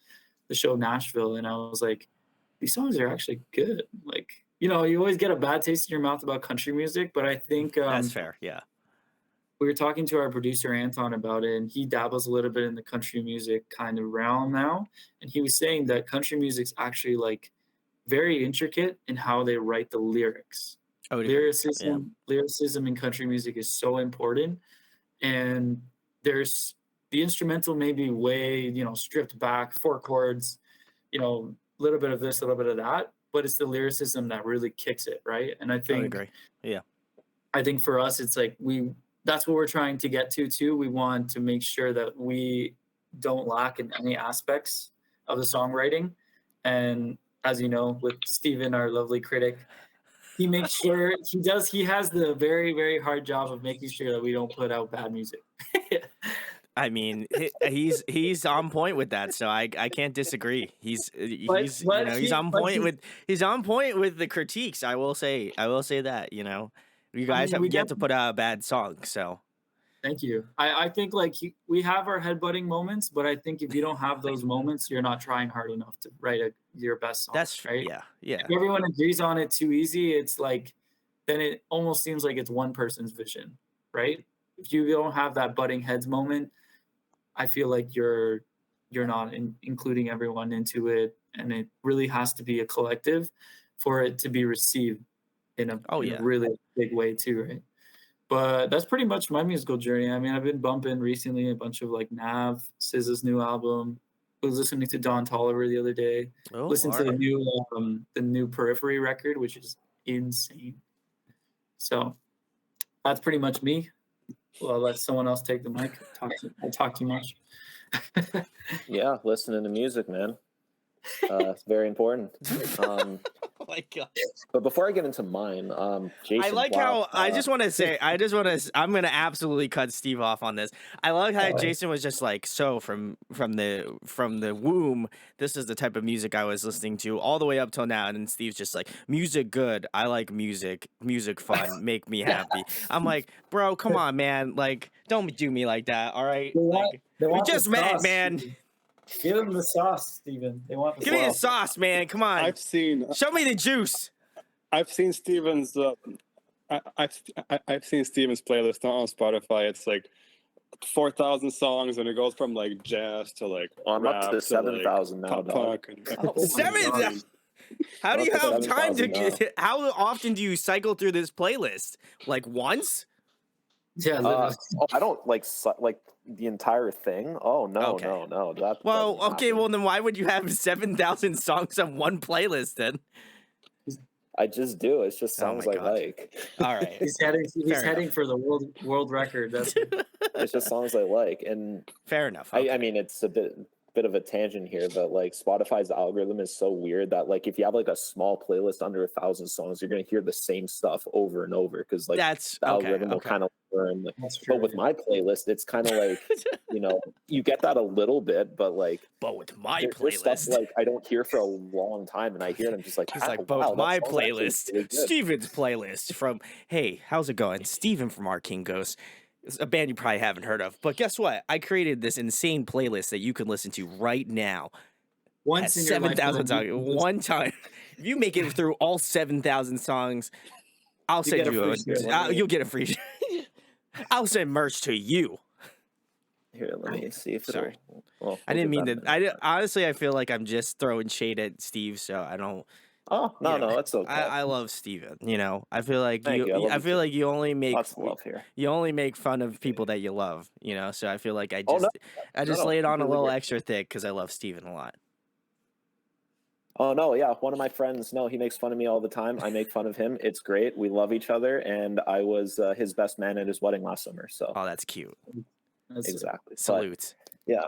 the show Nashville, and I was like, these songs are actually good. Like, you always get a bad taste in your mouth about country music, but I think That's fair. Yeah. we were talking to our producer Anton about it, and he dabbles a little bit in the country music kind of realm now, and he was saying that country music's actually like very intricate in how they write the lyrics. I would agree. Lyricism in country music is so important, and there's the instrumental may be way stripped back, four chords, a little bit of this, a little bit of that, but it's the lyricism that really kicks it, right? And I I would think agree. Yeah. I think for us, it's like that's what we're trying to get to too. We want to make sure that we don't lack in any aspects of the songwriting. And as you know, with Steven, our lovely critic, he makes sure he has the very, very hard job of making sure that we don't put out bad music. I mean, he's on point with that, so I can't disagree. He's on point with the critiques. I will say that you guys have yet to put out a bad song. So thank you. I think we have our headbutting moments, but I think if you don't have those moments, you're not trying hard enough to write your best song. that's right. Yeah. If everyone agrees on it too easy, it's like then it almost seems like it's one person's vision, right? If you don't have that butting heads moment, I feel like you're not including everyone into it, and it really has to be a collective for it to be received in a really big way too, right? But that's pretty much my musical journey. I mean, I've been bumping recently a bunch of like Nav, SZA's new album. I was listening to Don Toliver the other day. Listened to the new Periphery record, which is insane. So that's pretty much me. Well, I'll let someone else take the mic. I talk too much. Yeah, listening to music, man. It's very important. Oh my god! But before I get into mine, Jason, I like how I just want to say I'm gonna absolutely cut Steve off on this. I like how Jason was just like, so from the womb, this is the type of music I was listening to all the way up till now, and then Steve's just like, music good. I like music fun, make me happy. I'm like, bro, come on, man, like don't do me like that, all right? We just met, man. Give them the sauce, Steven. They want the Give me the sauce, man. Come on. Show me the juice. I've seen Steven's. I've seen Steven's playlist on Spotify. It's like 4,000 songs, and it goes from like jazz to like I'm rap up to 7,000 now. Punk. 7,000. How do you have time to? How often do you cycle through this playlist? Like once? Yeah. I don't like the entire thing. Oh no, no. That well, then why would you have 7,000 songs on one playlist then? I just do. It's just songs I like. All right. He's heading for the world record. It's just songs I like, and fair enough. I mean, it's a bit bit of a tangent here, but like Spotify's algorithm is so weird that like if you have like a small playlist under 1,000 songs, you're gonna hear the same stuff over and over because like That's the okay. algorithm will Okay. kind of learn. Like, That's true. but with my playlist, it's kind of like you know you get that a little bit, but like But with my there's stuff playlist, like I don't hear for a long time, and I hear it, I'm just like, he's "Ah, like, but wow, with that my song's actually playlist, really good." Steven's playlist from, hey, how's it going? Steven from Arcane Ghosts. It's a band you probably haven't heard of. But guess what? I created this insane playlist that you can listen to right now. Once Has in your 7,000 lifetime, songs. One time. If you make it through all 7,000 songs, I'll send get a you free a, shirt. you'll get a free I'll send merch to you. Here, let me see if it'll. Sorry. Well, I didn't mean to. to. Honestly, I feel like I'm just throwing shade at Steve, so I don't. Oh no, you know, no, that's okay. I love Steven. You know, I feel like Thank you. I love I you feel too. like you only make Lots of love here. you only make fun of people that you love. You know, so I feel like I Oh, just no. I just No, lay it on a completely little agree. extra thick because I love Steven a lot. Oh no, yeah. One of my friends, no, he makes fun of me all the time. I make fun of him. It's great. We love each other, and I was his best man at his wedding last summer. So Oh, that's cute. That's exactly. But, Salute. yeah,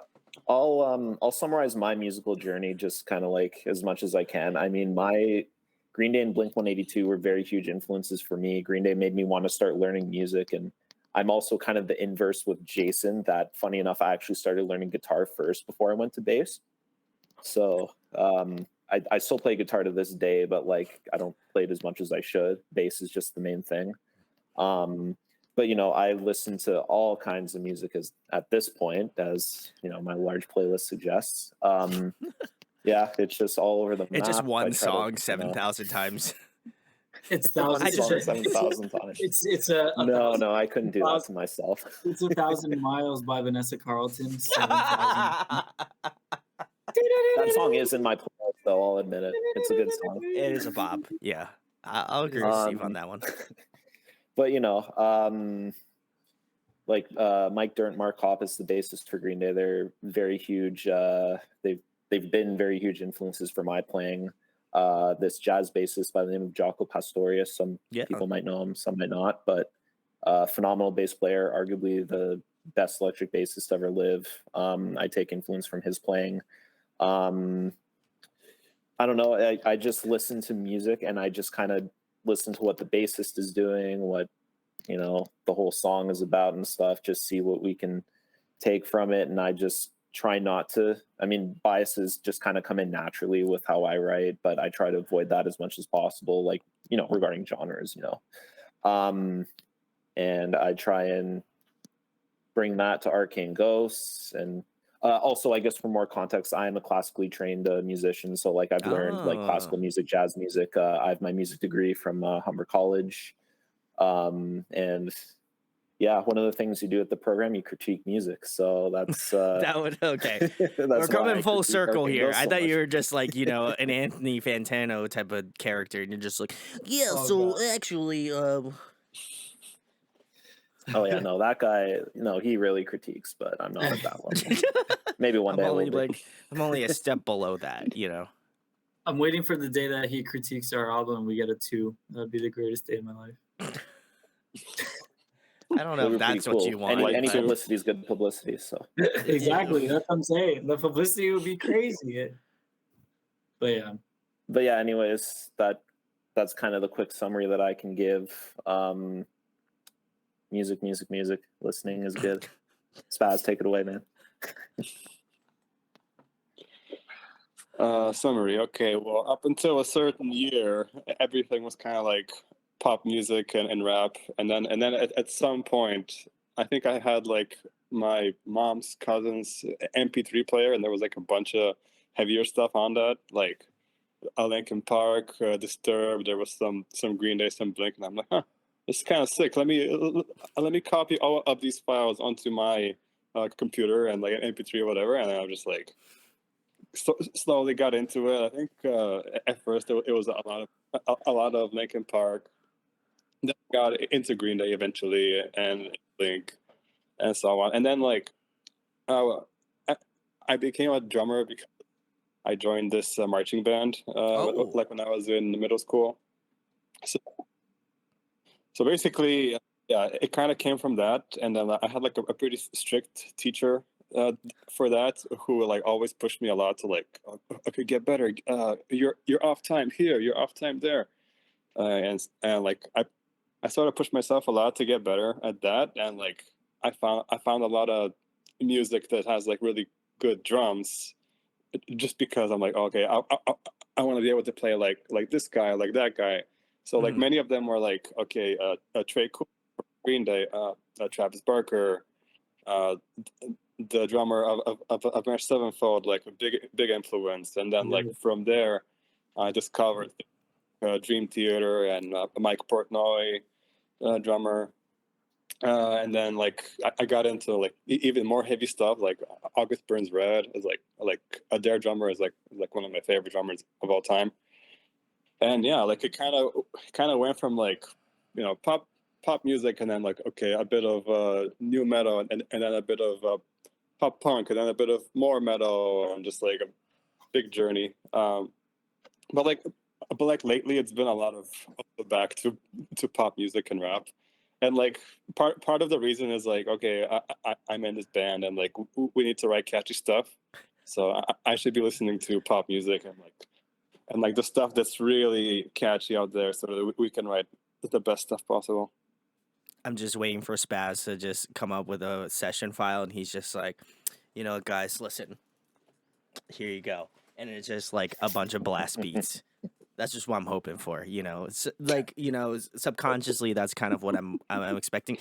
I'll summarize my musical journey just kind of like as much as I can. I mean, my Green Day and Blink-182 were very huge influences for me. Green Day made me want to start learning music, and I'm also kind of the inverse with Jason. That funny enough, I actually started learning guitar first before I went to bass. So I still play guitar to this day, but like I don't play it as much as I should. Bass is just the main thing. But you know, I listen to all kinds of music as at this point, as you know, my large playlist suggests. Yeah, it's just all over the map. It's just I one try song to, 7,000 times. It's one thousands. song 7,000 times. It's a No, thousand, no, I couldn't do that to myself. It's 1,000 Miles by Vanessa Carlton. 7,000. That song is in my playlist, though. I'll admit it. It's a good song. It is a bop. Yeah, I'll agree with Steve on that one. But you know, like Mike Dirnt, Mark Hoppus, the bassist for Green Day, they're very huge. They've been very huge influences for my playing. This jazz bassist by the name of Jaco Pastorius. Some people might know him, some might not, but phenomenal bass player, arguably the best electric bassist to ever live. I take influence from his playing. I don't know. I just listen to music and I just kind of listen to what the bassist is doing, what, you know, the whole song is about and stuff, just see what we can take from it. And I just try not to, I mean, biases just kind of come in naturally with how I write, but I try to avoid that as much as possible, like, you know, regarding genres, you know. And I try and bring that to Arcane Ghosts. And also, I guess for more context, I am a classically trained musician. So like I've learned like classical music, jazz music. I have my music degree from Humber College. And yeah, one of the things you do at the program, you critique music. So that's that would okay. We're coming full circle here. I thought you were just like, you know, an Anthony Fantano type of character, and you're just like, yeah. Actually, oh yeah, no, that guy, no, he really critiques, but I'm not at that level. Maybe one day I'm only a step below that, you know. I'm waiting for the day that he critiques our album and we get a 2. That'd be the greatest day of my life. I don't know if that's what you want. Any publicity is good publicity. So exactly, that's what I'm saying. The publicity would be crazy. But yeah. Anyways, that's kind of the quick summary that I can give. Music. Listening is good. Spaz, take it away, man. Summary. Okay, well, up until a certain year, everything was kind of like pop music and rap, and then at some point, I think I had like my mom's cousin's MP3 player, and there was like a bunch of heavier stuff on that, like a Linkin Park, Disturbed. There was some Green Day, some Blink, and I'm like, huh, this is kind of sick. Let me copy all of these files onto my computer and like an MP3 or whatever, and I was just like. Slowly got into it. I think at first it was a lot of Linkin Park. Then got into Green Day eventually, and Blink, and so on. And then like, I became a drummer because I joined this marching band. Like when I was in middle school. So basically, yeah, it kind of came from that. And then I had like a pretty strict teacher for that, who like always pushed me a lot to like, okay, get better. You're off time here. You're off time there. And like I sort of pushed myself a lot to get better at that, and like I found a lot of music that has like really good drums, just because I'm like, okay, I want to be able to play like this guy, like that guy. So like many of them were like, okay, Trey Cool, Green Day, Travis Barker, the drummer of March Sevenfold, like a big influence. And then like from there, I discovered Dream Theater and Mike Portnoy, drummer. And then like I got into like even more heavy stuff, like August Burns Red is like Adair drummer is like one of my favorite drummers of all time. And yeah, like it kind of went from like, you know, pop music, and then like, okay, a bit of new metal, and then a bit of pop punk, and then a bit of more metal, and just like a big journey. But like lately, it's been a lot of back to pop music and rap. And like part of the reason is like, okay, I'm in this band, and like we need to write catchy stuff, so I should be listening to pop music and like the stuff that's really catchy out there, so that we can write the best stuff possible. I'm just waiting for Spaz to just come up with a session file, and he's just like, you know, guys, listen, here you go, and it's just like a bunch of blast beats. That's just what I'm hoping for, you know. It's like, you know, subconsciously, that's kind of what I'm expecting.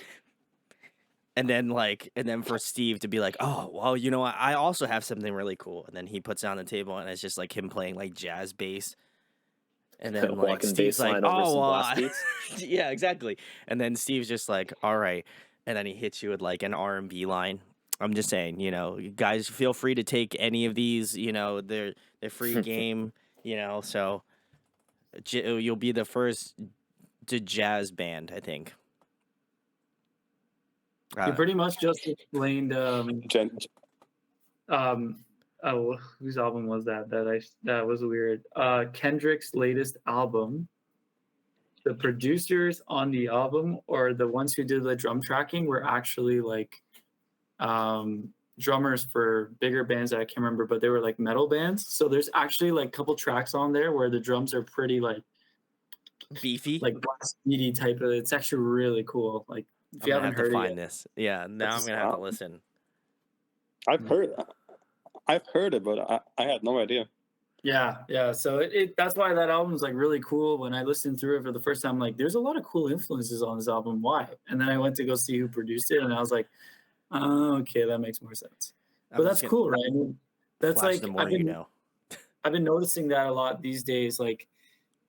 And then for Steve to be like, oh, well, you know what? I also have something really cool. And then he puts it on the table, and it's just like him playing like jazz bass. And then like Walking Steve's bass like, line over oh, some well, blast beats. yeah, exactly. And then Steve's just like, all right. And then he hits you with like an R&B line. I'm just saying, you know, you guys feel free to take any of these, you know, they're free game, you know, so you'll be the first to jazz band, I think. You pretty much just explained oh, whose album was that? That was weird. Kendrick's latest album. The producers on the album, or the ones who did the drum tracking, were actually like drummers for bigger bands that I can't remember, but they were like metal bands. So there's actually like a couple tracks on there where the drums are pretty like beefy, like speedy type of. It's actually really cool. Like if you haven't heard it yet, this. Yeah, now I'm gonna have to listen. I've heard it, but I had no idea. Yeah. So that's why that album's like really cool. When I listened through it for the first time, like there's a lot of cool influences on this album. Why? And then I went to go see who produced it, and I was like, oh, okay, that makes more sense. But that's cool, right? I mean, that's like I've been noticing that a lot these days. Like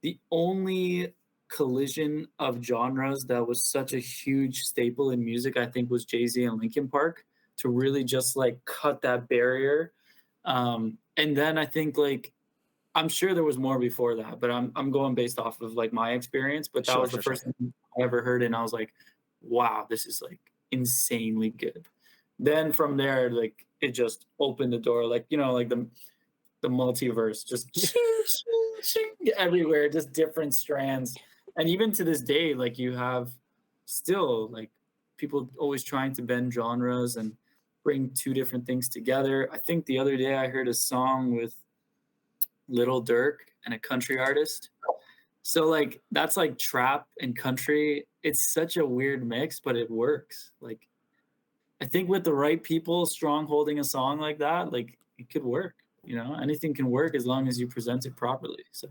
the only collision of genres that was such a huge staple in music, I think, was Jay-Z and Linkin Park, to really just like cut that barrier. And then I think like I'm sure there was more before that, but I'm going based off of like my experience. But that was the first thing I ever heard, and I was like, wow, this is like insanely good. Then from there, like it just opened the door, like, you know, like the multiverse just everywhere, just different strands. And even to this day, like you have still like people always trying to bend genres and bring two different things together. I think the other day I heard a song with Little Durk and a country artist. So like that's like trap and country. It's such a weird mix, but it works. Like I think with the right people strong holding a song like that, like it could work. You know, anything can work as long as you present it properly. So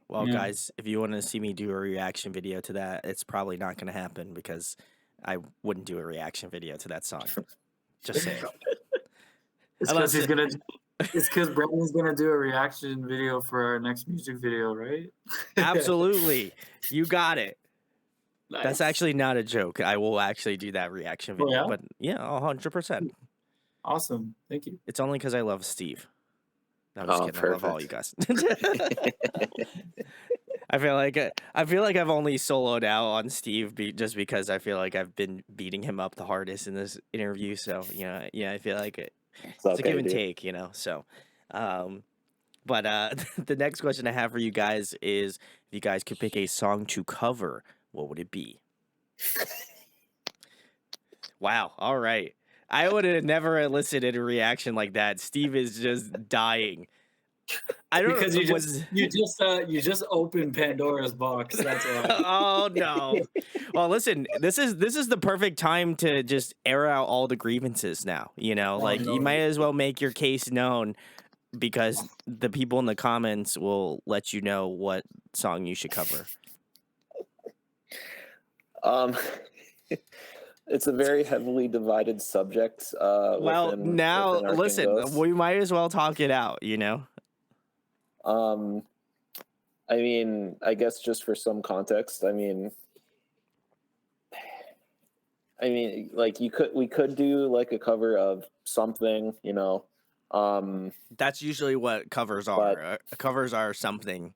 well, guys, if you want to see me do a reaction video to that, it's probably not going to happen because I wouldn't do a reaction video to that song. Just saying. It's because Brandon's gonna do a reaction video for our next music video, right? Absolutely. You got it. Nice. That's actually not a joke. I will actually do that reaction video. Yeah? But yeah, 100%. Awesome. Thank you. It's only because I love Steve. No, I'm just kidding. Perfect. I love all you guys. I feel like I've only soloed out on Steve just because I feel like I've been beating him up the hardest in this interview. So, you know, yeah, I feel like it's a give and take, you know. So, but the next question I have for you guys is, if you guys could pick a song to cover, what would it be? Wow. All right. I would have never elicited a reaction like that. Steve is just dying. I don't Because know. you just opened Pandora's box. That's why. Oh no. Well, listen, this is the perfect time to just air out all the grievances now. You know, Oh, like you no. might as well make your case known because the people in the comments will let you know what song you should cover. It's a very heavily divided subject. Well, now within Arcane listen, Ghosts. we might as well talk it out, you know? I mean, I guess just for some context, I mean, like we could do like a cover of something, you know. That's usually what covers But- are. Covers are something.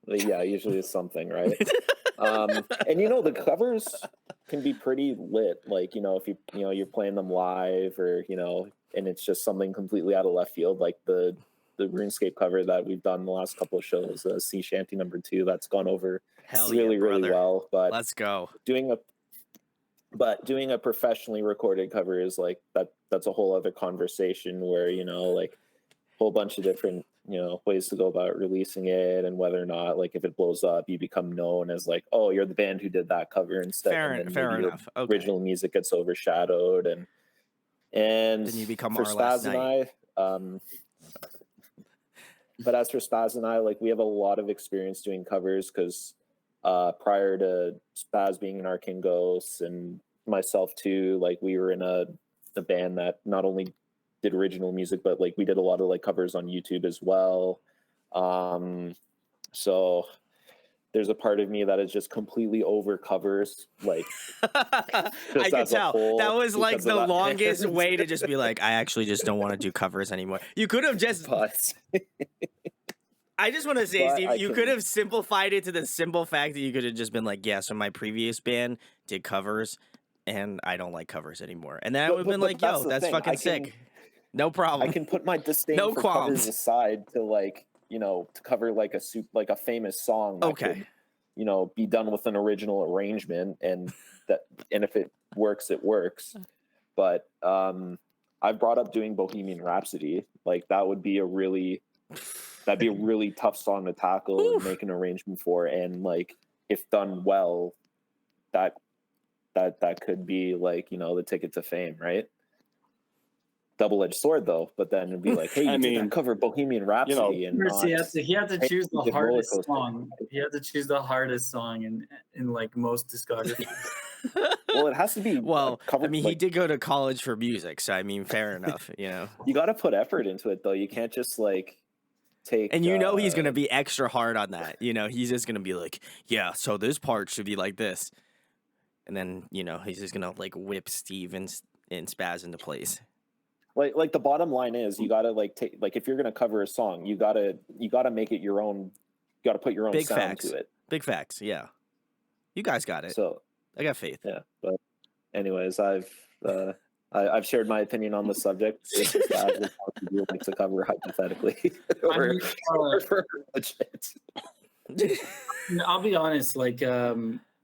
Yeah, usually it's something, right? And you know, the covers can be pretty lit. Like, you know, if you're playing them live, or you know, and it's just something completely out of left field, like the RuneScape cover that we've done the last couple of shows, Sea Shanty #2, that's gone over Hell really, yeah, really brother. well. But Let's go. doing a professionally recorded cover is like that's a whole other conversation, where, you know, like a whole bunch of different, you know, ways to go about releasing it, and whether or not, like, if it blows up, you become known as like, oh, you're the band who did that cover instead. Fair and then fair maybe your enough. Okay. original music gets overshadowed, and Then you become for Our Last Spaz and I, but as for Spaz and I, like, we have a lot of experience doing covers, because prior to Spaz being in Arcane Ghosts and myself too, like, we were in a band that not only did original music, but like we did a lot of like covers on YouTube as well. So there's a part of me that is just completely over covers, like, I could as a tell. whole, That was like because of the that. longest way to just be like, I actually just don't want to do covers anymore. You could have just But I just want to say, But Steve, I you can- could have simplified it to the simple fact that you could have just been like, yeah, so my previous band did covers and I don't like covers anymore. And then I But- would have been but like, that's yo, the that's thing. fucking I can- sick. No problem. I can put my disdain No for qualms. covers aside to, like, you know, to cover like a famous song that Okay. could, you know, be done with an original arrangement, and if it works, it works. But I brought up doing Bohemian Rhapsody. Like, that'd be a really tough song to tackle and make an arrangement for, and like, if done well, that could be, like, you know, the ticket to fame, right? Double-edged sword though, but then it'd be like, hey, you did that cover Bohemian Rhapsody, and not, He had to choose the Big Roller hardest Coaster. song. He had to choose the hardest song in like most discographies. well, it has to be Well, covered. I mean, he like, did go to college for music, so I mean, fair enough, you know. you got to put effort into it though. You can't just like take. And you know he's gonna be extra hard on that. You know, he's just gonna be like, yeah, so this part should be like this, and then you know he's just gonna like whip Steve and Spaz into place. like the bottom line is, you gotta like take, like, if you're gonna cover a song, you gotta make it your own. You gotta put your own Big sound facts. to it. Big facts, yeah. You guys got it. So I got faith. yeah, but anyways, I've shared my opinion on the subject. It's just that I would like to cover hypothetically or, mean, or for legit. I'll be honest, like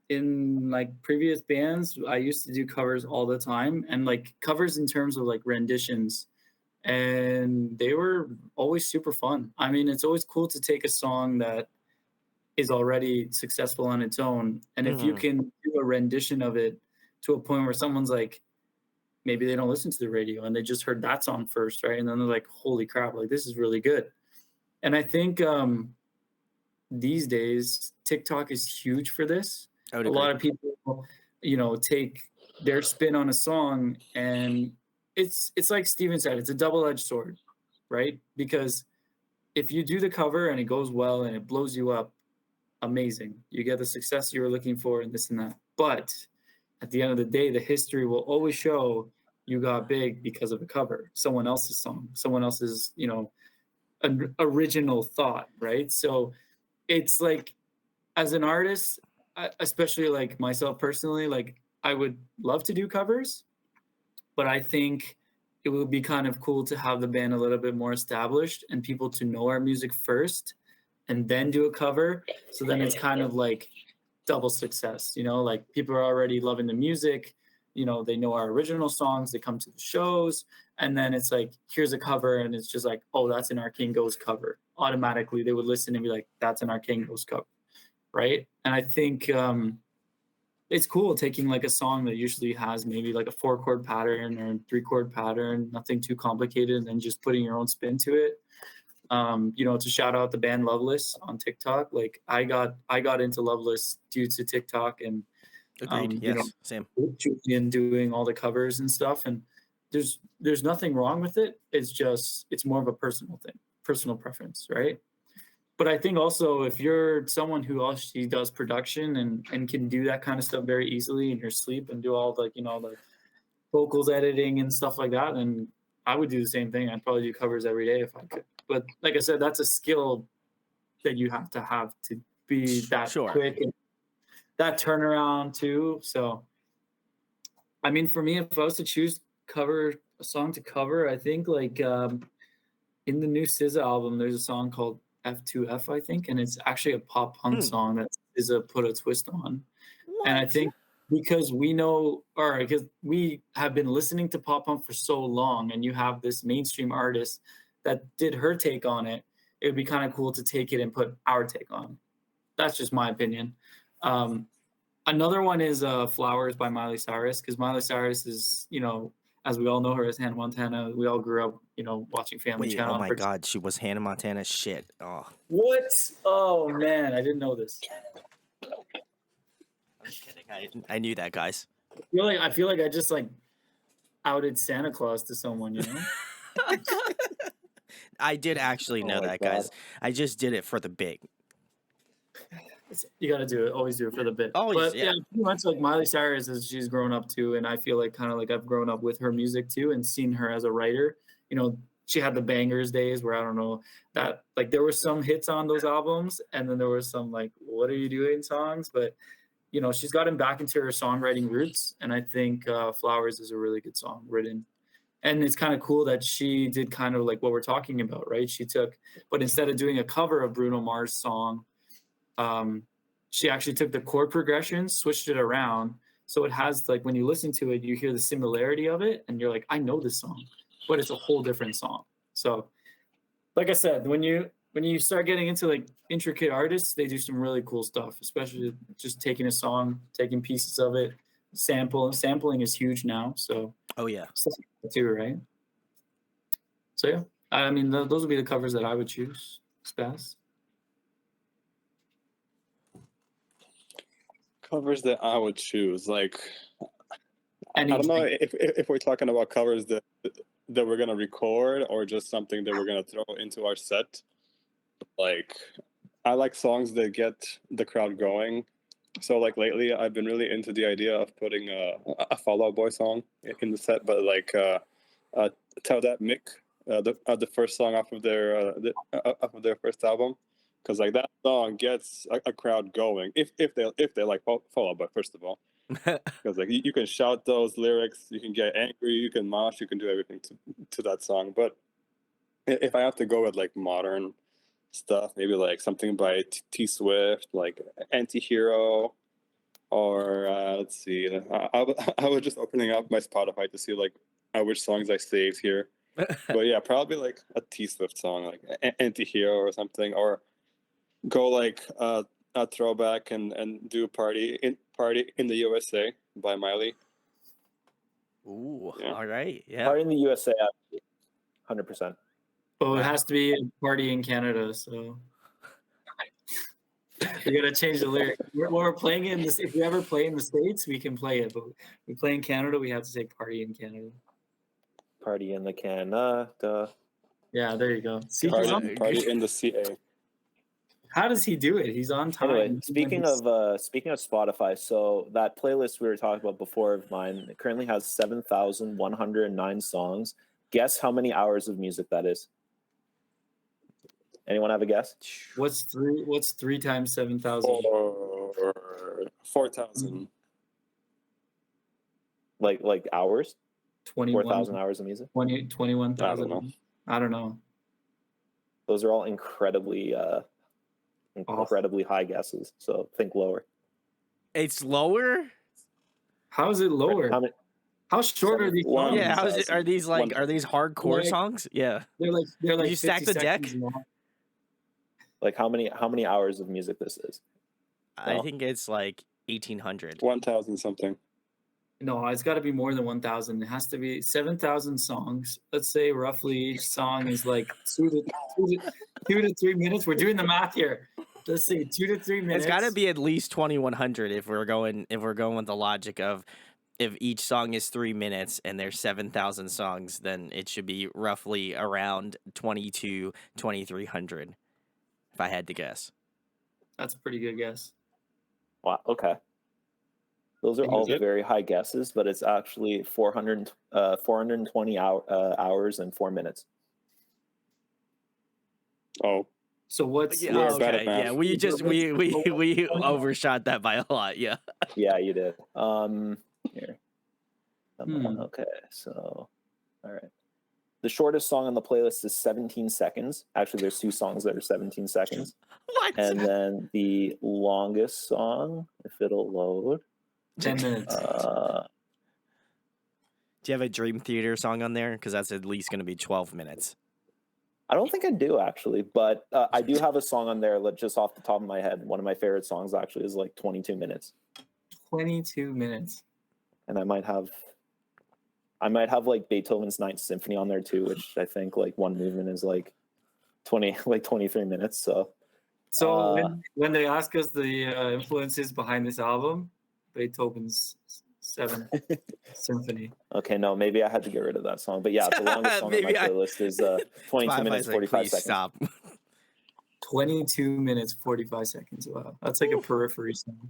in like previous bands, I used to do covers all the time, and like covers in terms of like renditions, and they were always super fun. I mean, it's always cool to take a song that is already successful on its own, and if you can do a rendition of it to a point where someone's like, maybe they don't listen to the radio and they just heard that song first, right? And then they're like, holy crap, like this is really good. And I think these days TikTok is huge for this. I would A agree. lot of people, you know, take their spin on a song, and it's like Steven said, it's a double-edged sword, right? Because if you do the cover and it goes well and it blows you up, amazing. You get the success you were looking for and this and that. But at the end of the day, the history will always show you got big because of a cover, someone else's song, someone else's, you know, an original thought, right? So it's like, as an artist, especially like myself personally, like I would love to do covers, but I think it would be kind of cool to have the band a little bit more established and people to know our music first and then do a cover. So then it's kind of like double success, you know, like people are already loving the music, they know our original songs, they come to the shows, and then it's like, here's a cover, and it's just like, oh, that's an Arcane Ghosts cover. Automatically, they would listen and be like, that's an Arcane Ghosts cover, right? And I think it's cool taking like a song that usually has maybe like a 4-chord pattern or a 3-chord pattern, nothing too complicated, and then just putting your own spin to it. To shout out the band Loveless on TikTok. Like I got into Loveless due to TikTok, and Agreed. Yes, same. Julian doing all the covers and stuff. And there's nothing wrong with it. It's more of a personal thing, personal preference, right? But I think also if you're someone who actually does production and can do that kind of stuff very easily in your sleep and do all the the vocals editing and stuff like that, and I would do the same thing. I'd probably do covers every day if I could. But like I said, that's a skill that you have to be that quick and that turnaround too. So, I mean, for me, if I was to choose a song to cover, I think like in the new SZA album, there's a song called F2F, I think, and it's actually a pop punk song that SZA put a twist on. What? And I think because because we have been listening to pop punk for so long, and you have this mainstream artist that did her take on it, it would be kind of cool to take it and put our take on. That's just my opinion. Another one is Flowers by Miley Cyrus, because Miley Cyrus is, as we all know her as Hannah Montana. We all grew up, watching Family Channel. Oh my God, she was Hannah Montana shit. Oh. What? Oh man, I didn't know this. I'm kidding. I knew that, guys. I feel like I just like outed Santa Claus to someone, I did actually know that, guys. I just did it for the bit. You got to do it. Always do it for the bit. Always, but yeah, pretty much like Miley Cyrus, as she's grown up too, and I feel like kind of like I've grown up with her music too, and seen her as a writer. She had the bangers days where I don't know that like there were some hits on those albums, and then there were some like "What Are You Doing" songs, but she's gotten back into her songwriting roots, and I think Flowers is a really good song written. And it's kind of cool that she did kind of like what we're talking about, right? But instead of doing a cover of Bruno Mars' song, she actually took the chord progressions, switched it around. So it has like, when you listen to it, you hear the similarity of it and you're like, I know this song, but it's a whole different song. So like I said, when you start getting into like intricate artists, they do some really cool stuff, especially just taking a song, taking pieces of it. Sampling is huge now. So, oh yeah, too, right? So yeah, I mean, those would be the covers that I would choose. Stas? Covers that I would choose, like I don't know if we're talking about covers that we're gonna record or just something that we're gonna throw into our set. Like I like songs that get the crowd going. So like lately, I've been really into the idea of putting a Fall Out Boy song in the set, but like Tell That Mick, the first song off of their first album, because like that song gets a crowd going if they like Fall Out Boy, first of all, because like you can shout those lyrics, you can get angry, you can mosh, you can do everything to that song. But if I have to go with like modern stuff, maybe like something by T Swift, like Anti-Hero, or let's see, I was just opening up my Spotify to see like which songs I saved here. But yeah, probably like a T Swift song, like Anti-Hero or something, or go like a throwback and do Party in the USA by Miley. Ooh, yeah. All right, yeah. Party in the USA, 100%. Oh, it has to be a Party in Canada, so we gotta change the lyric. When we're playing it in this, if we ever play in the States, we can play it, but we play in Canada, we have to say Party in Canada. Party in the Canada. Yeah, there you go. See, party in the CA. How does he do it? He's on time. Anyway, speaking of Spotify, so that playlist we were talking about before of mine, it currently has 7,109 songs. Guess how many hours of music that is? Anyone have a guess? What's 3 times 7,000? 4,000. Like hours? 4,000 hours of music? 21,000. I don't know. Those are all incredibly high guesses. So think lower. It's lower? How is it lower? How short are these One- songs? Yeah, are these like One- are these hardcore Like- songs? Yeah. They're like you stack 50 the deck? seconds long. Like how many hours of music this is? I No. think it's like 1800. 1,000 something. No, it's got to be more than 1,000. It has to be 7,000 songs. Let's say roughly each song is like 2 to 3 minutes. We're doing the math here. Let's say 2 to 3 minutes. It's got to be at least 2100 if we're going with the logic of if each song is 3 minutes and there's 7,000 songs, then it should be roughly around 2300 if I had to guess. That's a pretty good guess. Wow. Okay. Those are And all is it? very high guesses, but it's actually 420 hours and 4 minutes. Oh, So what's Yeah, We're bad at okay. math. Yeah, we overshot that by a lot. Yeah. Yeah, you did. Here. Hmm. Okay, so all right. The shortest song on the playlist is 17 seconds. Actually, there's 2 songs that are 17 seconds. What? And then the longest song, if it'll load, 10 minutes? uh, Do you have a Dream Theater song on there? Because that's at least going to be 12 minutes. I don't think I do actually, but I do have a song on there just off the top of my head. One of my favorite songs actually is like 22 minutes. 22 minutes. And I might have like Beethoven's Ninth Symphony on there too, which I think like one movement is like 23 minutes. So So when they ask us the influences behind this album, Beethoven's Seventh Symphony. okay, no, maybe I had to get rid of that song. But yeah, the longest song on my Maybe I- playlist is 22 minutes, 45 please seconds. stop. 22 minutes, 45 seconds. Wow. That's like a periphery song.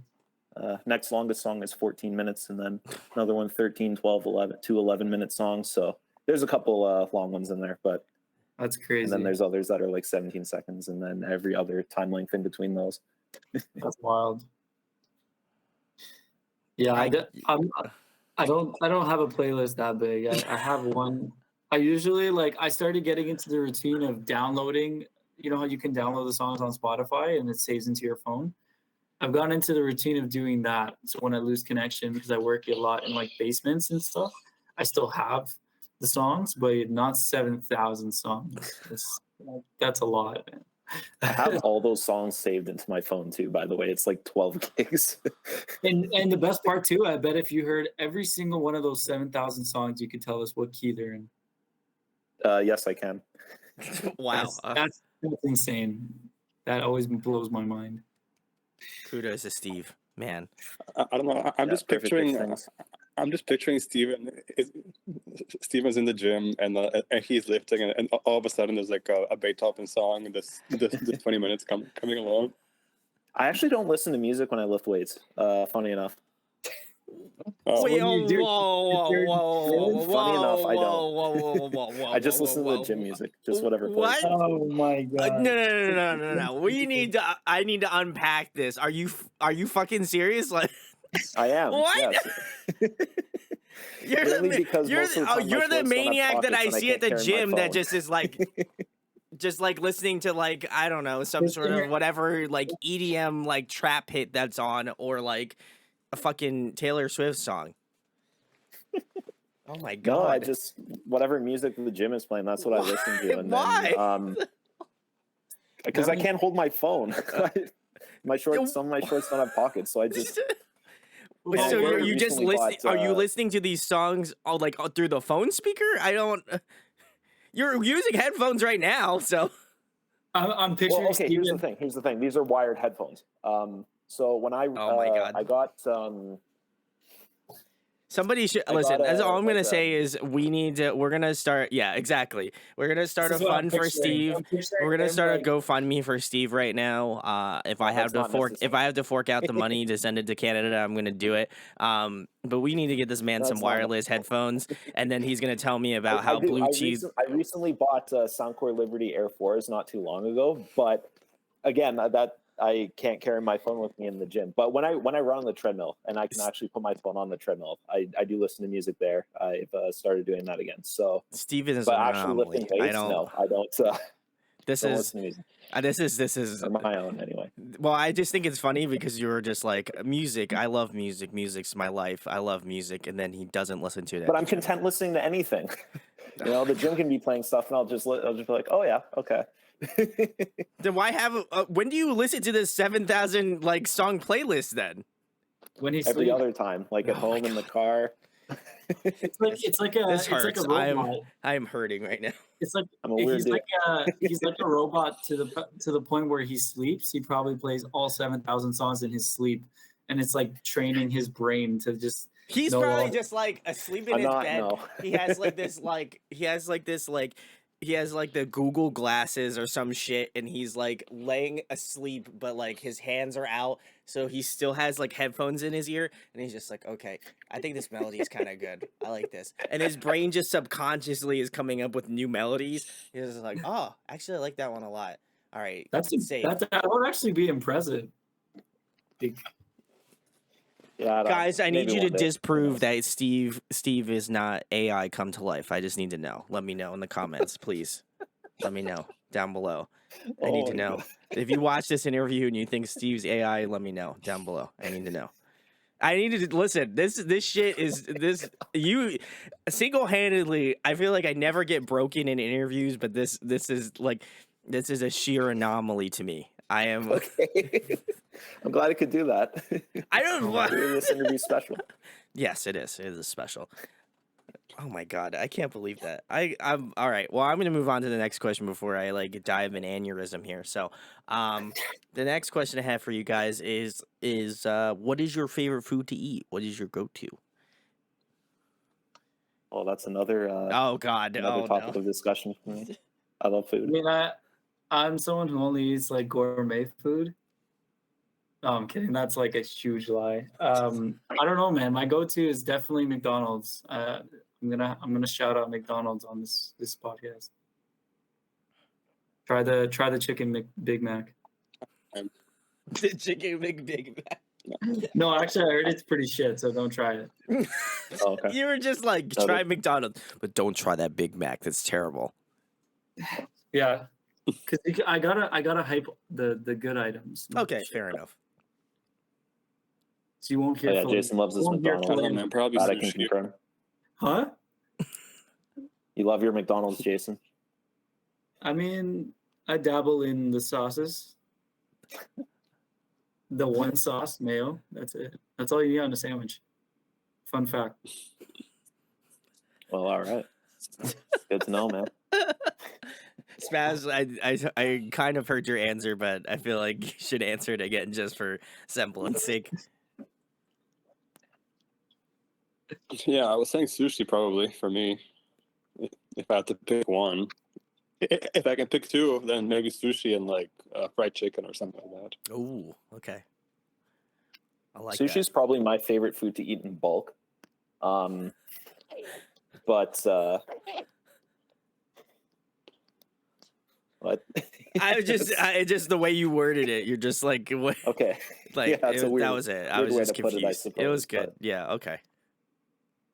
Next longest song is 14 minutes, and then another one 13, 12, 11, 2 11-minute songs. So there's a couple long ones in there, but That's crazy. and then there's others that are like 17 seconds, and then every other time length in between those. That's wild. Yeah, I don't have a playlist that big. I have one. I usually I started getting into the routine of downloading. You know how you can download the songs on Spotify and it saves into your phone? I've gotten into the routine of doing that. So when I lose connection, because I work a lot in basements and stuff, I still have the songs, but not 7,000 songs. That's a lot, man. I have all those songs saved into my phone too, by the way. It's like 12 gigs. And the best part too, I bet if you heard every single one of those 7,000 songs, you could tell us what key they're in. Yes, I can. Wow. That's insane. That always blows my mind. Kudos to Steve, man. I don't know. I'm Yeah, just perfect picturing. things. I'm just picturing Steven. Steven's in the gym and he's lifting, and all of a sudden there's like a Beethoven song, and this 20 minutes coming along. I actually don't listen to music when I lift weights. Funny enough. Oh, Wait, what do you do? whoa. Funny enough, I don't. Whoa, I just listen to the gym music, just whatever plays. What? Oh my god. No. I need to unpack this. Are you fucking serious? Like, I am. What? Yes. you're Mainly the, because you're most of the time my you're the shorts don't have maniac that I pockets and I see at the can't carry my gym that phone. just is just listening to I don't know, some sort of whatever EDM trap hit that's on, or a fucking Taylor Swift song. Oh my god. No, I just whatever music the gym is playing, that's what I listen to. And Why? then because I can't hold my phone. Some of my shorts don't have pockets, so I just Wait, so very you just recently listening? bought, Are you listening to these songs all through the phone speaker? I don't. You're using headphones right now, so. I'm picturing well, okay, Steven. here's the thing. These are wired headphones. So when I Oh my God. I got Somebody should I listen. got As all I'm like gonna say is we need to. We're gonna start. Yeah, exactly. We're gonna start a This is what I'm fund for picturing. Steve. I'm picturing We're gonna him, start a GoFundMe for Steve right now. If I have that's to not fork, if necessary. I have to fork out the money to send it to Canada, I'm gonna do it. But we need to get this man That's some not wireless headphones, and then he's gonna tell me about how blue cheese. I recently bought Soundcore Liberty Air 4s not too long ago, but again, that I can't carry my phone with me in the gym. But when I run on the treadmill and I can actually put my phone on the treadmill, I do listen to music there. I've started doing that again. So, Steve is but an actually anomaly. lifting weights, no, I don't. This Don't is listen to music. this is Or my own anyway. well, I just think it's funny because you were just like music. I love music. Music's my life. I love music, and then he doesn't listen to it. But I'm content listening to anything. You know, the gym can be playing stuff, and I'll just be like, oh yeah, okay. Then why have? When do you listen to this 7,000 like song playlist then? When he's Every sleeping. other time, like at Oh home my in the car. It's like a This it's like hurts. a robot. I am hurting right now. It's like I'm a weird dude. he's like a robot to the point where he sleeps. He probably plays all 7,000 songs in his sleep, and it's like training his brain to just. He's know probably all- just like asleep in I'm his not, bed. no. He has like the Google glasses or some shit, and he's like laying asleep, but like his hands are out, so he still has like headphones in his ear, and he's just like, okay, I think this melody is kind of good. I like this, and his brain just subconsciously is coming up with new melodies. He's just like, oh, actually, I like that one a lot. All right, That would actually be impressive. Yeah, guys, I need maybe you to one day. disprove that Steve is not AI come to life. I just need to know. Let me know in the comments, please. Let me know down below. I need to Oh, know. God. If you watch this interview and you think Steve's AI, let me know down below. I need to know. I need to listen. This shit is this you single-handedly. I feel like I never get broken in interviews, but this is a sheer anomaly to me. I am. Okay. I'm glad I could do that. I don't want this interview special. Yes, it is. It is special. Oh my god, I can't believe that. I'm all right. Well, I'm gonna move on to the next question before I like dive an aneurysm here. So, the next question I have for you guys is what is your favorite food to eat? What is your go-to? Oh, that's another Oh god, another oh topic no. of discussion for me. I love I food. mean, I'm someone who only eats like gourmet food. No, I'm kidding. That's like a huge lie. I don't know, man. My go-to is definitely McDonald's. I'm gonna shout out McDonald's on this podcast. Try the chicken Big Mac. The chicken Big Mac. No, actually, I heard it's pretty shit, so don't try it. Oh, okay. You were just like No, try McDonald's, but don't try that Big Mac. That's terrible. Yeah, because I gotta hype the good items. Okay, fair enough. So you won't Oh, hear. yeah, from- Jason loves his you won't hear I McDonald's. don't know, probably That I can sushi. confirm. Huh? You love your McDonald's, Jason? I mean, I dabble in the sauces. The one sauce, mayo. That's it. That's all you need on a sandwich. Fun fact. Well, all right. Good to know, man. Spaz, I kind of heard your answer, but I feel like you should answer it again just for semblance sake. Yeah, I was saying sushi probably for me. If I had to pick one, if I can pick two, then maybe sushi and like fried chicken or something like that. Ooh, okay. I like Sushi's probably my favorite food to eat in bulk. But what? I just the way you worded it, you're just like what? Okay. Like Yeah, it's a weird- that was it. I weird was way just to put it, I confused. It was suppose, good. but- Yeah. Okay.